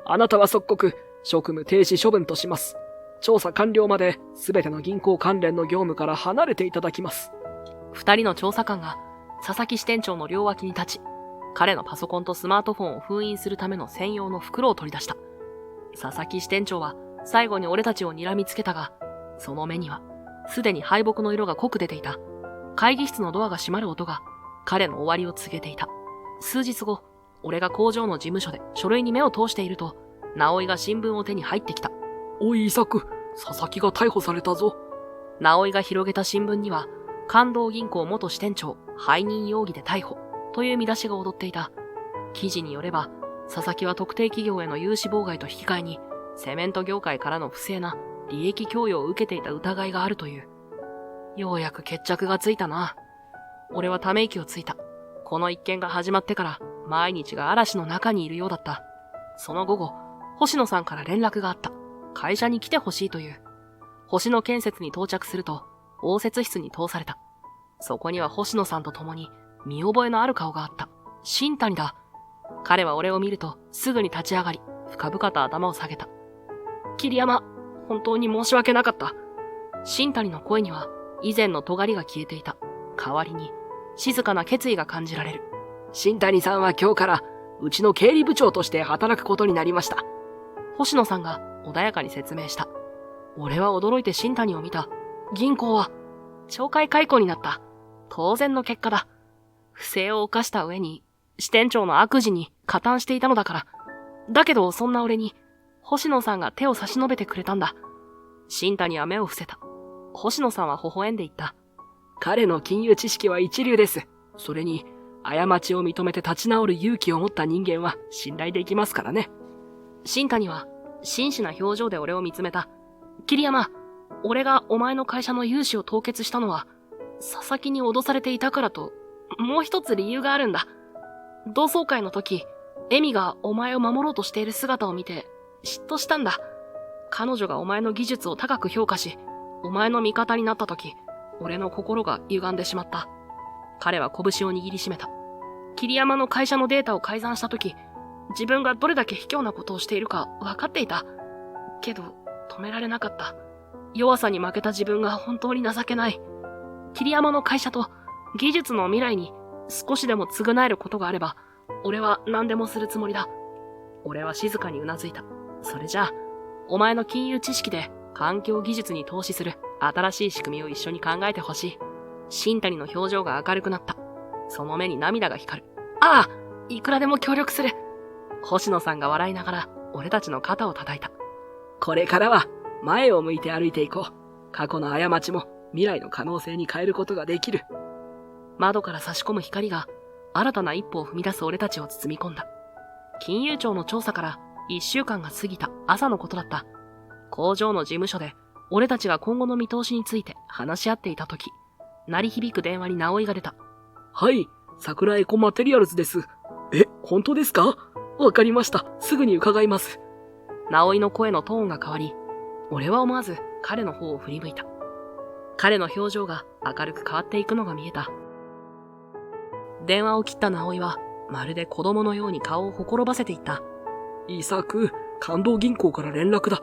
あなたは即刻、職務停止処分とします。調査完了まで、すべての銀行関連の業務から離れていただきます。二人の調査官が、佐々木支店長の両脇に立ち、彼のパソコンとスマートフォンを封印するための専用の袋を取り出した。佐々木支店長は最後に俺たちを睨みつけたが、その目にはすでに敗北の色が濃く出ていた。会議室のドアが閉まる音が彼の終わりを告げていた。数日後、俺が工場の事務所で書類に目を通していると、直井が新聞を手に入ってきた。おい、伊作、佐々木が逮捕されたぞ。直井が広げた新聞には、関東銀行元支店長背任容疑で逮捕という見出しが躍っていた。記事によれば、佐々木は特定企業への融資妨害と引き換えに、セメント業界からの不正な利益供与を受けていた疑いがあるという。ようやく決着がついたな。俺はため息をついた。この一件が始まってから毎日が嵐の中にいるようだった。その午後、星野さんから連絡があった。会社に来てほしいという。星野建設に到着すると、応接室に通された。そこには星野さんと共に見覚えのある顔があった。新谷だ。彼は俺を見るとすぐに立ち上がり、深々と頭を下げた。桐山、本当に申し訳なかった。新谷の声には以前の尖りが消えていた。代わりに静かな決意が感じられる。新谷さんは今日からうちの経理部長として働くことになりました。星野さんが穏やかに説明した。俺は驚いて新谷を見た。銀行は懲戒解雇になった。当然の結果だ。不正を犯した上に支店長の悪事に加担していたのだから。だけどそんな俺に星野さんが手を差し伸べてくれたんだ。新谷は目を伏せた。星野さんは微笑んで言った。彼の金融知識は一流です。それに、過ちを認めて立ち直る勇気を持った人間は信頼できますからね。新谷は真摯な表情で俺を見つめた。桐山、俺がお前の会社の融資を凍結したのは、佐々木に脅されていたからと、もう一つ理由があるんだ。同窓会の時、エミがお前を守ろうとしている姿を見て、嫉妬したんだ。彼女がお前の技術を高く評価し、お前の味方になった時、俺の心が歪んでしまった。彼は拳を握りしめた。桐山の会社のデータを改ざんした時、自分がどれだけ卑怯なことをしているか分かっていた。けど、止められなかった。弱さに負けた自分が本当に情けない。桐山の会社と技術の未来に少しでも償えることがあれば、俺は何でもするつもりだ。俺は静かにうなずいた。それじゃあ、お前の金融知識で環境技術に投資する新しい仕組みを一緒に考えてほしい。新谷の表情が明るくなった。その目に涙が光る。ああ、いくらでも協力する。星野さんが笑いながら俺たちの肩を叩いた。これからは前を向いて歩いていこう。過去の過ちも未来の可能性に変えることができる。窓から差し込む光が新たな一歩を踏み出す俺たちを包み込んだ。金融庁の調査から1週間が過ぎた朝のことだった。工場の事務所で俺たちが今後の見通しについて話し合っていた時、鳴り響く電話に直井が出た。はい、桜エコマテリアルズです。え、本当ですか？わかりました。すぐに伺います。直井の声のトーンが変わり、俺は思わず彼の方を振り向いた。彼の表情が明るく変わっていくのが見えた。電話を切った直井は、まるで子供のように顔をほころばせていった。イサク、関東銀行から連絡だ。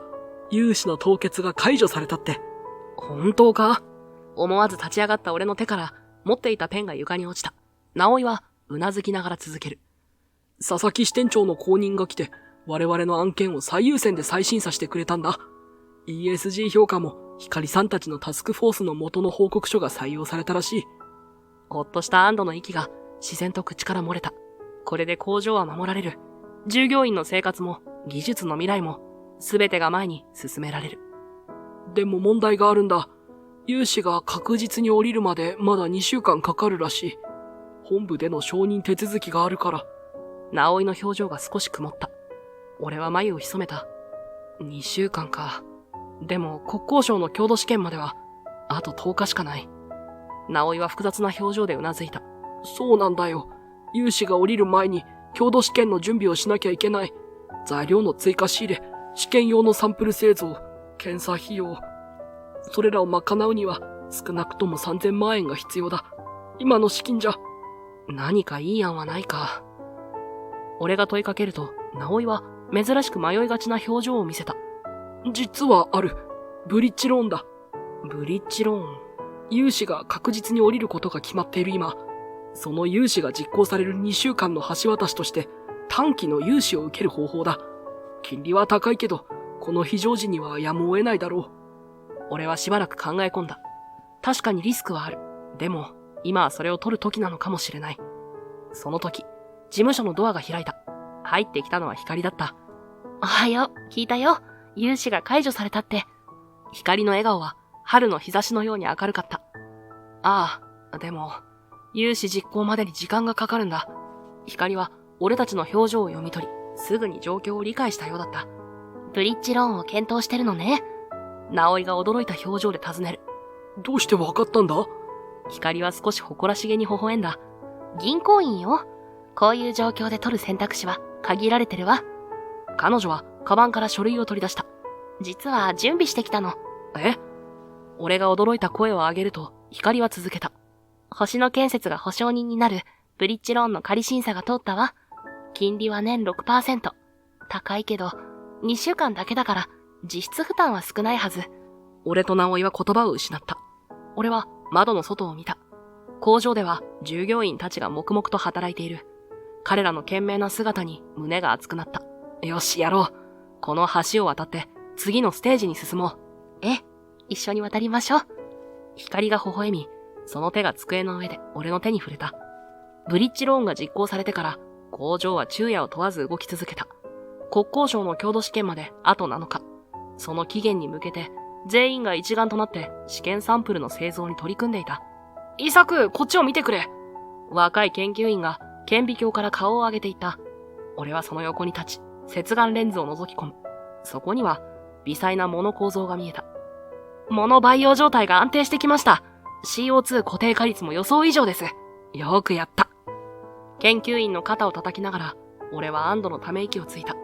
融資の凍結が解除されたって。本当か？思わず立ち上がった俺の手から持っていたペンが床に落ちた。直井はうなずきながら続ける。佐々木支店長の後任が来て、我々の案件を最優先で再審査してくれたんだ。ESG 評価も光さんたちのタスクフォースの元の報告書が採用されたらしい。ほっとした安堵の息が自然と口から漏れた。これで工場は守られる。従業員の生活も技術の未来も全てが前に進められる。でも問題があるんだ。融資が確実に降りるまでまだ2週間かかるらしい。本部での承認手続きがあるから。直井の表情が少し曇った。俺は眉を潜めた。2週間か。でも国交省の強度試験までは、あと10日しかない。直井は複雑な表情でうなずいた。そうなんだよ。融資が降りる前に強度試験の準備をしなきゃいけない。材料の追加仕入れ、試験用のサンプル製造、検査費用。それらを賄うには少なくとも3000万円が必要だ。今の資金じゃ。何かいい案はないか。俺が問いかけると、直井は珍しく迷いがちな表情を見せた。実はある。ブリッジローンだ。ブリッジローン。融資が確実に降りることが決まっている今、その融資が実行される2週間の橋渡しとして短期の融資を受ける方法だ。金利は高いけど、この非常時にはやむを得ないだろう。俺はしばらく考え込んだ。確かにリスクはある。でも、今はそれを取る時なのかもしれない。その時、事務所のドアが開いた。入ってきたのは光だった。おはよう、聞いたよ。融資が解除されたって。光の笑顔は春の日差しのように明るかった。ああ、でも、融資実行までに時間がかかるんだ。光は俺たちの表情を読み取り、すぐに状況を理解したようだった。ブリッジローンを検討してるのね。直井が驚いた表情で尋ねる。どうしてわかったんだ？光は少し誇らしげに微笑んだ。銀行員よ。こういう状況で取る選択肢は限られてるわ。彼女はカバンから書類を取り出した。実は準備してきたの。え？俺が驚いた声を上げると、光は続けた。星野建設が保証人になるブリッジローンの仮審査が通ったわ。金利は年 6%。高いけど、2週間だけだから実質負担は少ないはず。俺と直井は言葉を失った。俺は窓の外を見た。工場では従業員たちが黙々と働いている。彼らの懸命な姿に胸が熱くなった。よし、やろう。この橋を渡って次のステージに進もう。一緒に渡りましょう。光が微笑み、その手が机の上で俺の手に触れた。ブリッジローンが実行されてから工場は昼夜を問わず動き続けた。国交省の強度試験まであと7日。その期限に向けて全員が一丸となって試験サンプルの製造に取り組んでいた。イサク、こっちを見てくれ。若い研究員が顕微鏡から顔を上げていた。俺はその横に立ち、接眼レンズを覗き込む。そこには微細なモノ構造が見えた。モノ培養状態が安定してきました。CO2 固定化率も予想以上です。よくやった。研究員の肩を叩きながら、俺は安堵のため息をついた。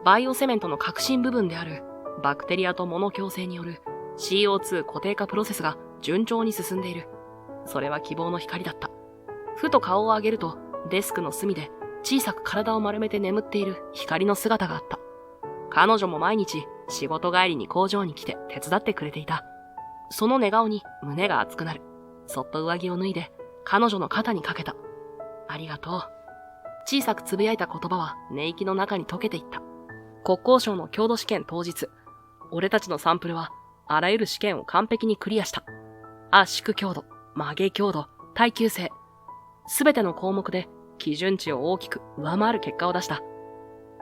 バイオセメントの核心部分であるバクテリアとモノ共生による CO2 固定化プロセスが順調に進んでいる。それは希望の光だった。ふと顔を上げると、デスクの隅で小さく体を丸めて眠っている光の姿があった。彼女も毎日仕事帰りに工場に来て手伝ってくれていた。その寝顔に胸が熱くなる。そっと上着を脱いで彼女の肩にかけた。ありがとう。小さくつぶやいた言葉は寝息の中に溶けていった。国交省の強度試験当日、俺たちのサンプルはあらゆる試験を完璧にクリアした。圧縮強度、曲げ強度、耐久性。すべての項目で基準値を大きく上回る結果を出した。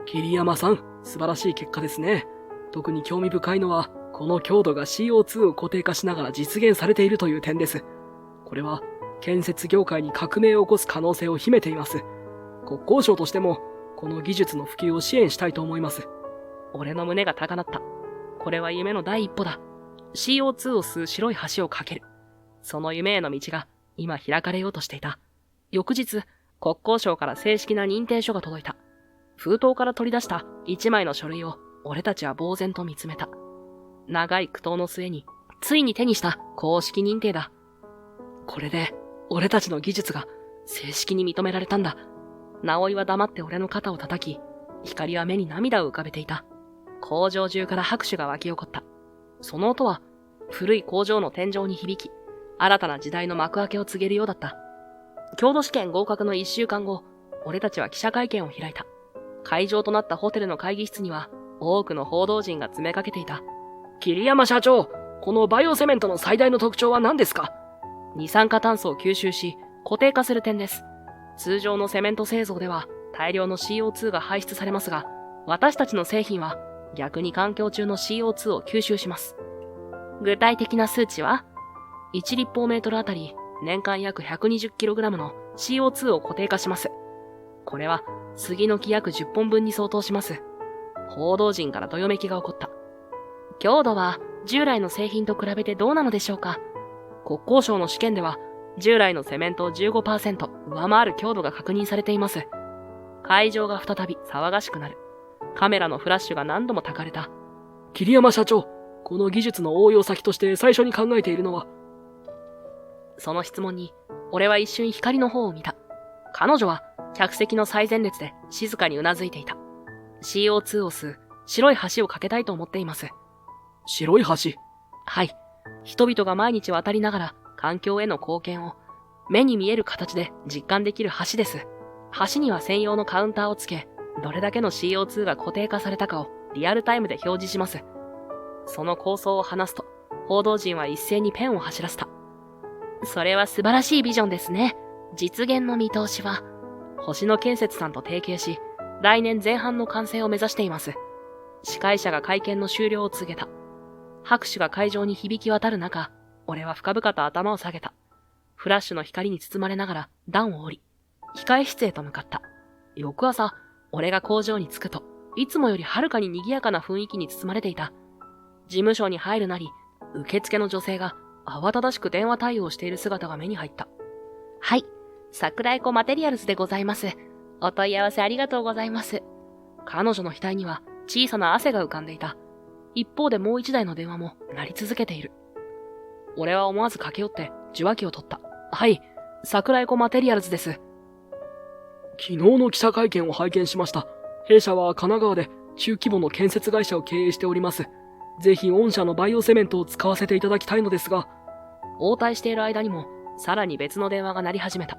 桐山さん、素晴らしい結果ですね。特に興味深いのは、この強度が CO2 を固定化しながら実現されているという点です。これは、建設業界に革命を起こす可能性を秘めています。国交省としても、この技術の普及を支援したいと思います。俺の胸が高鳴った。これは夢の第一歩だ。CO2 を吸う白い橋を架ける。その夢への道が今開かれようとしていた。翌日、国交省から正式な認定書が届いた。封筒から取り出した一枚の書類を俺たちは呆然と見つめた。長い苦闘の末に、ついに手にした公式認定だ。これで、俺たちの技術が正式に認められたんだ。直井は黙って俺の肩を叩き、光は目に涙を浮かべていた。工場中から拍手が湧き起こった。その音は、古い工場の天井に響き、新たな時代の幕開けを告げるようだった。強度試験合格の1週間後、俺たちは記者会見を開いた。会場となったホテルの会議室には、多くの報道陣が詰めかけていた。桐山社長、このバイオセメントの最大の特徴は何ですか？二酸化炭素を吸収し、固定化する点です。通常のセメント製造では、大量の CO2 が排出されますが、私たちの製品は、逆に環境中の CO2 を吸収します。具体的な数値は？ 1立方メートルあたり年間約 120kg の CO2 を固定化します。これは杉の木約10本分に相当します。報道陣からどよめきが起こった。強度は従来の製品と比べてどうなのでしょうか。国交省の試験では従来のセメントを 15% 上回る強度が確認されています。会場が再び騒がしくなる。カメラのフラッシュが何度も焚かれた。桐山社長、この技術の応用先として最初に考えているのは。その質問に俺は一瞬光の方を見た。彼女は客席の最前列で静かにうなずいていた。CO2 を吸う白い橋を架けたいと思っています。白い橋？はい。人々が毎日渡りながら環境への貢献を目に見える形で実感できる橋です。橋には専用のカウンターをつけ、どれだけの CO2 が固定化されたかをリアルタイムで表示します。その構想を話すと、報道陣は一斉にペンを走らせた。それは素晴らしいビジョンですね。実現の見通しは、星野建設さんと提携し、来年前半の完成を目指しています。司会者が会見の終了を告げた。拍手が会場に響き渡る中、俺は深々と頭を下げた。フラッシュの光に包まれながら段を降り、控え室へと向かった。翌朝、俺が工場に着くと、いつもよりはるかに賑やかな雰囲気に包まれていた。事務所に入るなり、受付の女性が慌ただしく電話対応している姿が目に入った。はい、桜井湖マテリアルズでございます。お問い合わせありがとうございます。彼女の額には小さな汗が浮かんでいた。一方でもう一台の電話も鳴り続けている。俺は思わず駆け寄って受話器を取った。はい、桜井湖マテリアルズです。昨日の記者会見を拝見しました。弊社は神奈川で中規模の建設会社を経営しております。ぜひ御社のバイオセメントを使わせていただきたいのですが。応対している間にもさらに別の電話が鳴り始めた。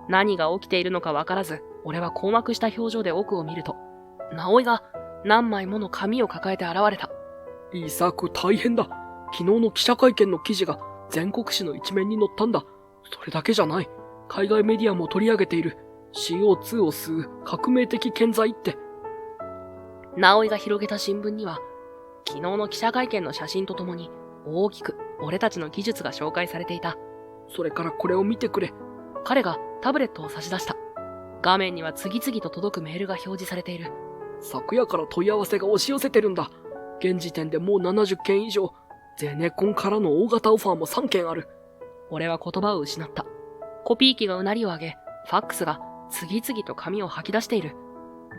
何が起きているのかわからず、俺は困惑した表情で奥を見ると、直井が何枚もの紙を抱えて現れた。イサク、大変だ。昨日の記者会見の記事が全国紙の一面に載ったんだ。それだけじゃない。海外メディアも取り上げている。CO2 を吸う革命的建材って。直井が広げた新聞には、昨日の記者会見の写真とともに大きく俺たちの技術が紹介されていた。それからこれを見てくれ。彼がタブレットを差し出した。画面には次々と届くメールが表示されている。昨夜から問い合わせが押し寄せてるんだ。現時点でもう70件以上。ゼネコンからの大型オファーも3件ある。俺は言葉を失った。コピー機がうなりを上げ、ファックスが次々と紙を吐き出している。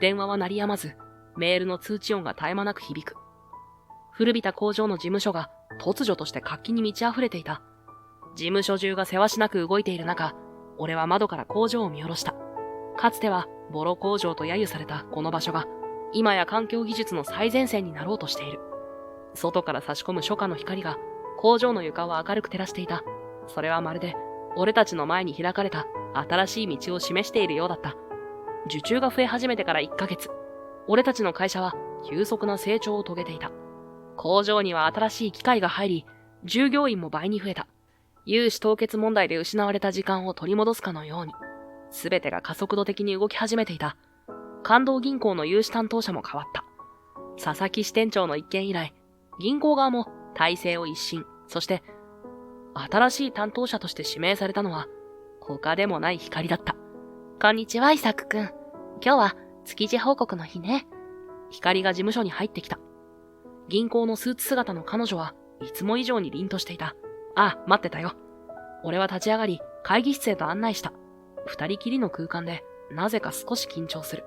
電話は鳴り止まず、メールの通知音が絶え間なく響く。古びた工場の事務所が突如として活気に満ち溢れていた。事務所中がせわしなく動いている中、俺は窓から工場を見下ろした。かつてはボロ工場と揶揄されたこの場所が、今や環境技術の最前線になろうとしている。外から差し込む初夏の光が工場の床を明るく照らしていた。それはまるで俺たちの前に開かれた新しい道を示しているようだった。受注が増え始めてから1ヶ月、俺たちの会社は急速な成長を遂げていた。工場には新しい機械が入り、従業員も倍に増えた。融資凍結問題で失われた時間を取り戻すかのように、すべてが加速度的に動き始めていた。関東銀行の融資担当者も変わった。佐々木支店長の一件以来、銀行側も体制を一新、そして新しい担当者として指名されたのは他でもない光だった。こんにちは、イサクくん。今日は築地報告の日ね。光が事務所に入ってきた。銀行のスーツ姿の彼女はいつも以上に凛としていた。あ、待ってたよ。俺は立ち上がり会議室へと案内した。二人きりの空間でなぜか少し緊張する。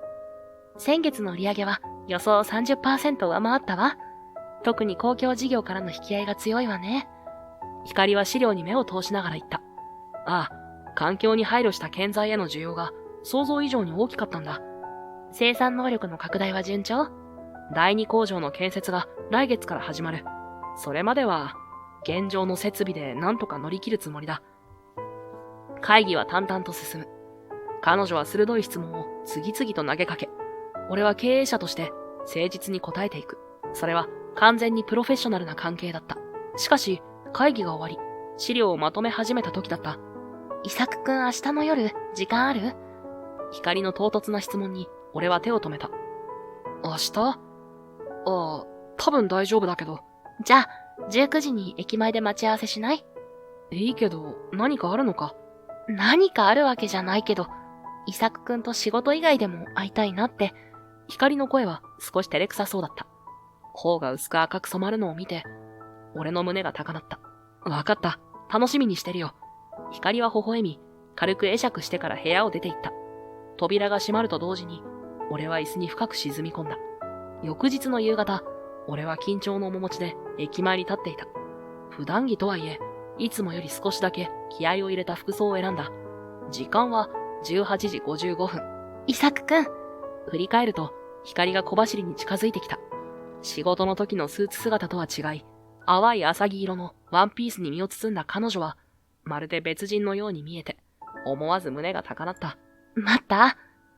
先月の売り上げは予想 30% 上回ったわ。特に公共事業からの引き合いが強いわね。光は資料に目を通しながら言った。ああ、環境に配慮した建材への需要が想像以上に大きかったんだ。生産能力の拡大は順調？第2工場の建設が来月から始まる。それまでは現状の設備で何とか乗り切るつもりだ。会議は淡々と進む。彼女は鋭い質問を次々と投げかけ、俺は経営者として誠実に答えていく。それは完全にプロフェッショナルな関係だった。しかし、会議が終わり、資料をまとめ始めた時だった。イサクくん、明日の夜、時間ある？光の唐突な質問に、俺は手を止めた。明日？多分大丈夫だけど。じゃあ、19時に駅前で待ち合わせしない？いいけど、何かあるのか？何かあるわけじゃないけど、伊作くんと仕事以外でも会いたいなって。光の声は少し照れくさそうだった。頬が薄く赤く染まるのを見て、俺の胸が高鳴った。わかった。楽しみにしてるよ。光は微笑み、軽く会釈してから部屋を出て行った。扉が閉まると同時に、俺は椅子に深く沈み込んだ。翌日の夕方、俺は緊張の面持ちで駅前に立っていた。普段着とはいえ、いつもより少しだけ気合を入れた服装を選んだ。時間は18時55分。伊作くん。振り返ると、光が小走りに近づいてきた。仕事の時のスーツ姿とは違い、淡い浅黄色のワンピースに身を包んだ彼女は、まるで別人のように見えて、思わず胸が高鳴った。待った？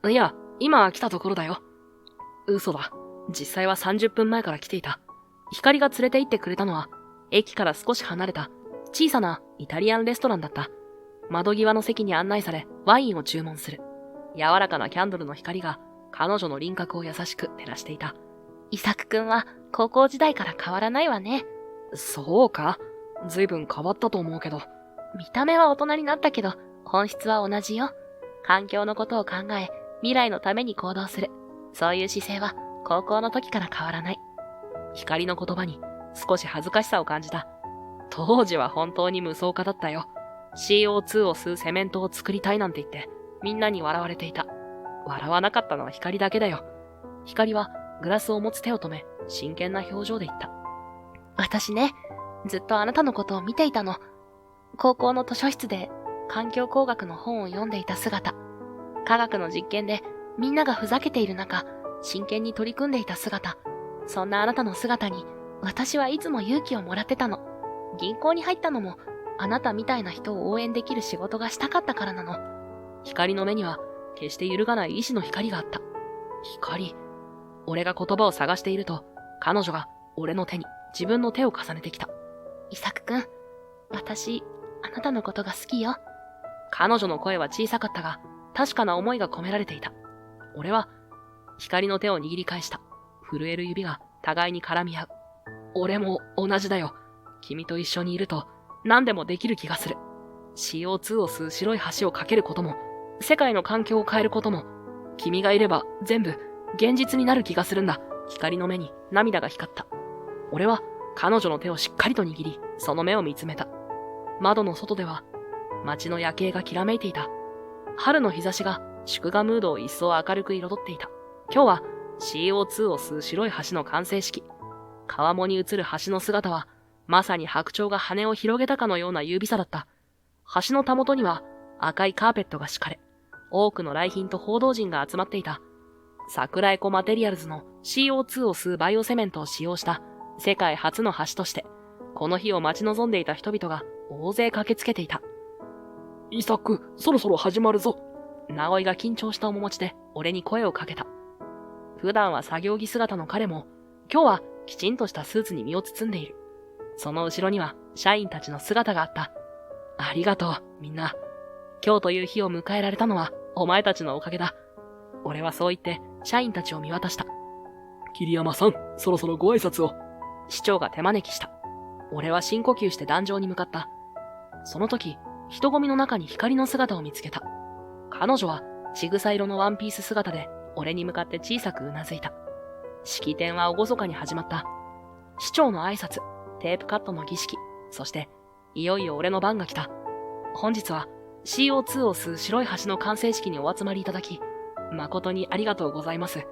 いや、今来たところだよ。嘘だ。実際は30分前から来ていた。光が連れて行ってくれたのは、駅から少し離れた小さなイタリアンレストランだった。窓際の席に案内され、ワインを注文する。柔らかなキャンドルの光が彼女の輪郭を優しく照らしていた。伊作くんは高校時代から変わらないわね。そうか？随分変わったと思うけど。見た目は大人になったけど、本質は同じよ。環境のことを考え、未来のために行動する。そういう姿勢は高校の時から変わらない。光の言葉に少し恥ずかしさを感じた。当時は本当に無双家だったよ。CO2 を吸うセメントを作りたいなんて言って、みんなに笑われていた。笑わなかったのは光だけだよ。光はグラスを持つ手を止め、真剣な表情で言った。私ね、ずっとあなたのことを見ていたの。高校の図書室で環境工学の本を読んでいた姿。科学の実験でみんながふざけている中、真剣に取り組んでいた姿。そんなあなたの姿に、私はいつも勇気をもらってたの。銀行に入ったのも、あなたみたいな人を応援できる仕事がしたかったからなの。光の目には、決して揺るがない意志の光があった。光。俺が言葉を探していると、彼女が俺の手に自分の手を重ねてきた。伊作くん、私、あなたのことが好きよ。彼女の声は小さかったが、確かな思いが込められていた。俺は、光の手を握り返した。震える指が互いに絡み合う。俺も同じだよ。君と一緒にいると何でもできる気がする。CO2 を吸う白い橋を架けることも、世界の環境を変えることも、君がいれば全部現実になる気がするんだ。光の目に涙が光った。俺は彼女の手をしっかりと握り、その目を見つめた。窓の外では街の夜景がきらめいていた。春の日差しが祝賀ムードを一層明るく彩っていた。今日は CO2 を吸う白い橋の完成式。川面に映る橋の姿は、まさに白鳥が羽を広げたかのような優美さだった。橋のたもとには赤いカーペットが敷かれ、多くの来賓と報道陣が集まっていた。桜エコマテリアルズの CO2 を吸うバイオセメントを使用した世界初の橋として、この日を待ち望んでいた人々が大勢駆けつけていた。イサク、そろそろ始まるぞ。直井が緊張した面持ちで俺に声をかけた。普段は作業着姿の彼も、今日はきちんとしたスーツに身を包んでいる。その後ろには社員たちの姿があった。ありがとう、みんな。今日という日を迎えられたのはお前たちのおかげだ。俺はそう言って社員たちを見渡した。桐山さん、そろそろご挨拶を。市長が手招きした。俺は深呼吸して壇上に向かった。その時、人混みの中に光の姿を見つけた。彼女はちぐさ色のワンピース姿で俺に向かって小さくうなずいた。式典は厳かに始まった。市長の挨拶、テープカットの儀式、そしていよいよ俺の番が来た。本日は CO2 を吸う白い橋の完成式にお集まりいただき、誠にありがとうございます。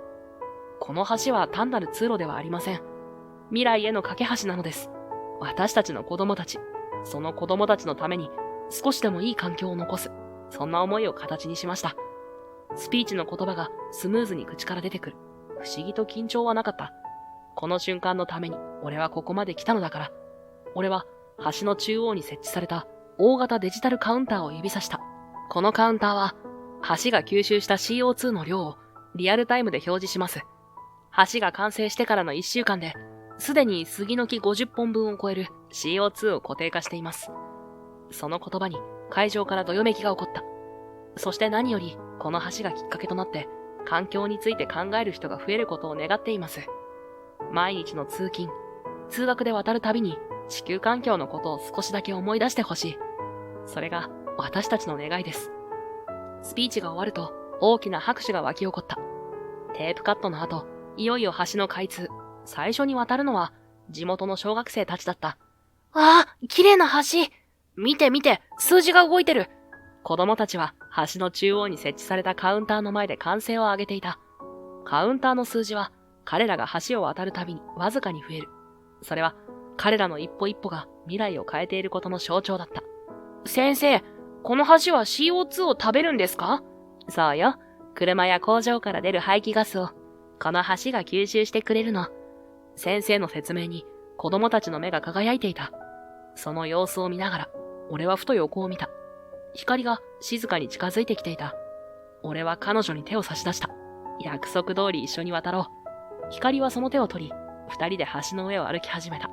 この橋は単なる通路ではありません。未来への架け橋なのです。私たちの子供たち、その子供たちのために少しでもいい環境を残す、そんな思いを形にしました。スピーチの言葉がスムーズに口から出てくる。不思議と緊張はなかった。この瞬間のために俺はここまで来たのだから。俺は橋の中央に設置された大型デジタルカウンターを指さした。このカウンターは橋が吸収した CO2 の量をリアルタイムで表示します。橋が完成してからの1週間で、すでに杉の木50本分を超える CO2 を固定化しています。その言葉に会場からどよめきが起こった。そして何より、この橋がきっかけとなって、環境について考える人が増えることを願っています。毎日の通勤、通学で渡るたびに、地球環境のことを少しだけ思い出してほしい。それが私たちの願いです。スピーチが終わると大きな拍手が沸き起こった。テープカットの後、いよいよ橋の開通。最初に渡るのは地元の小学生たちだった。わあ、綺麗な橋。見て見て、数字が動いてる。子供たちは橋の中央に設置されたカウンターの前で歓声を上げていた。カウンターの数字は彼らが橋を渡るたびにわずかに増える。それは彼らの一歩一歩が未来を変えていることの象徴だった。先生、この橋は CO2 を食べるんですか？そうよ。車や工場から出る排気ガスをこの橋が吸収してくれるの。先生の説明に子供たちの目が輝いていた。その様子を見ながら俺はふと横を見た。光が静かに近づいてきていた。俺は彼女に手を差し出した。約束通り一緒に渡ろう。光はその手を取り、二人で橋の上を歩き始めた。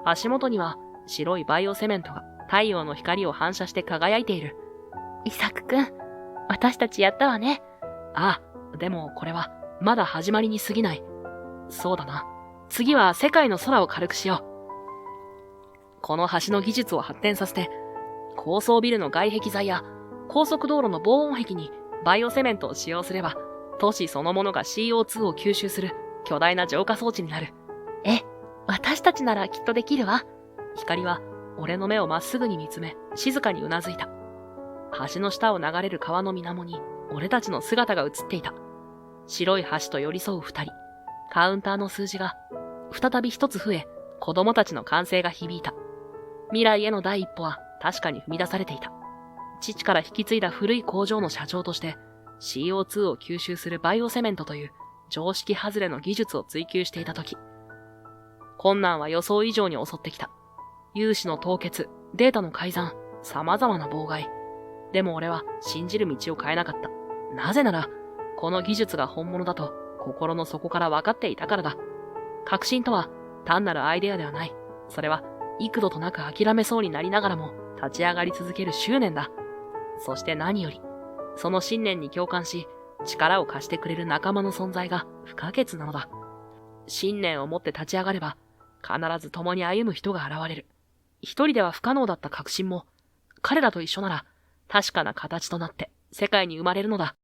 足元には白いバイオセメントが太陽の光を反射して輝いている。イサクくん、私たちやったわね。ああ、でもこれはまだ始まりに過ぎない。そうだな。次は世界の空を軽くしよう。この橋の技術を発展させて、高層ビルの外壁材や高速道路の防音壁にバイオセメントを使用すれば、都市そのものが CO2 を吸収する巨大な浄化装置になる。私たちならきっとできるわ。光は俺の目をまっすぐに見つめ、静かにうなずいた。橋の下を流れる川の水面に俺たちの姿が映っていた。白い橋と寄り添う二人。カウンターの数字が再び一つ増え、子供たちの歓声が響いた。未来への第一歩は確かに踏み出されていた。父から引き継いだ古い工場の社長として CO2 を吸収するバイオセメントという常識外れの技術を追求していたとき、困難は予想以上に襲ってきた。融資の凍結、データの改ざん、様々な妨害。でも俺は信じる道を変えなかった。なぜなら、この技術が本物だと心の底から分かっていたからだ。確信とは単なるアイデアではない。それは幾度となく諦めそうになりながらも立ち上がり続ける執念だ。そして何より、その信念に共感し、力を貸してくれる仲間の存在が不可欠なのだ。信念を持って立ち上がれば、必ず共に歩む人が現れる。一人では不可能だった確信も、彼らと一緒なら確かな形となって世界に生まれるのだ。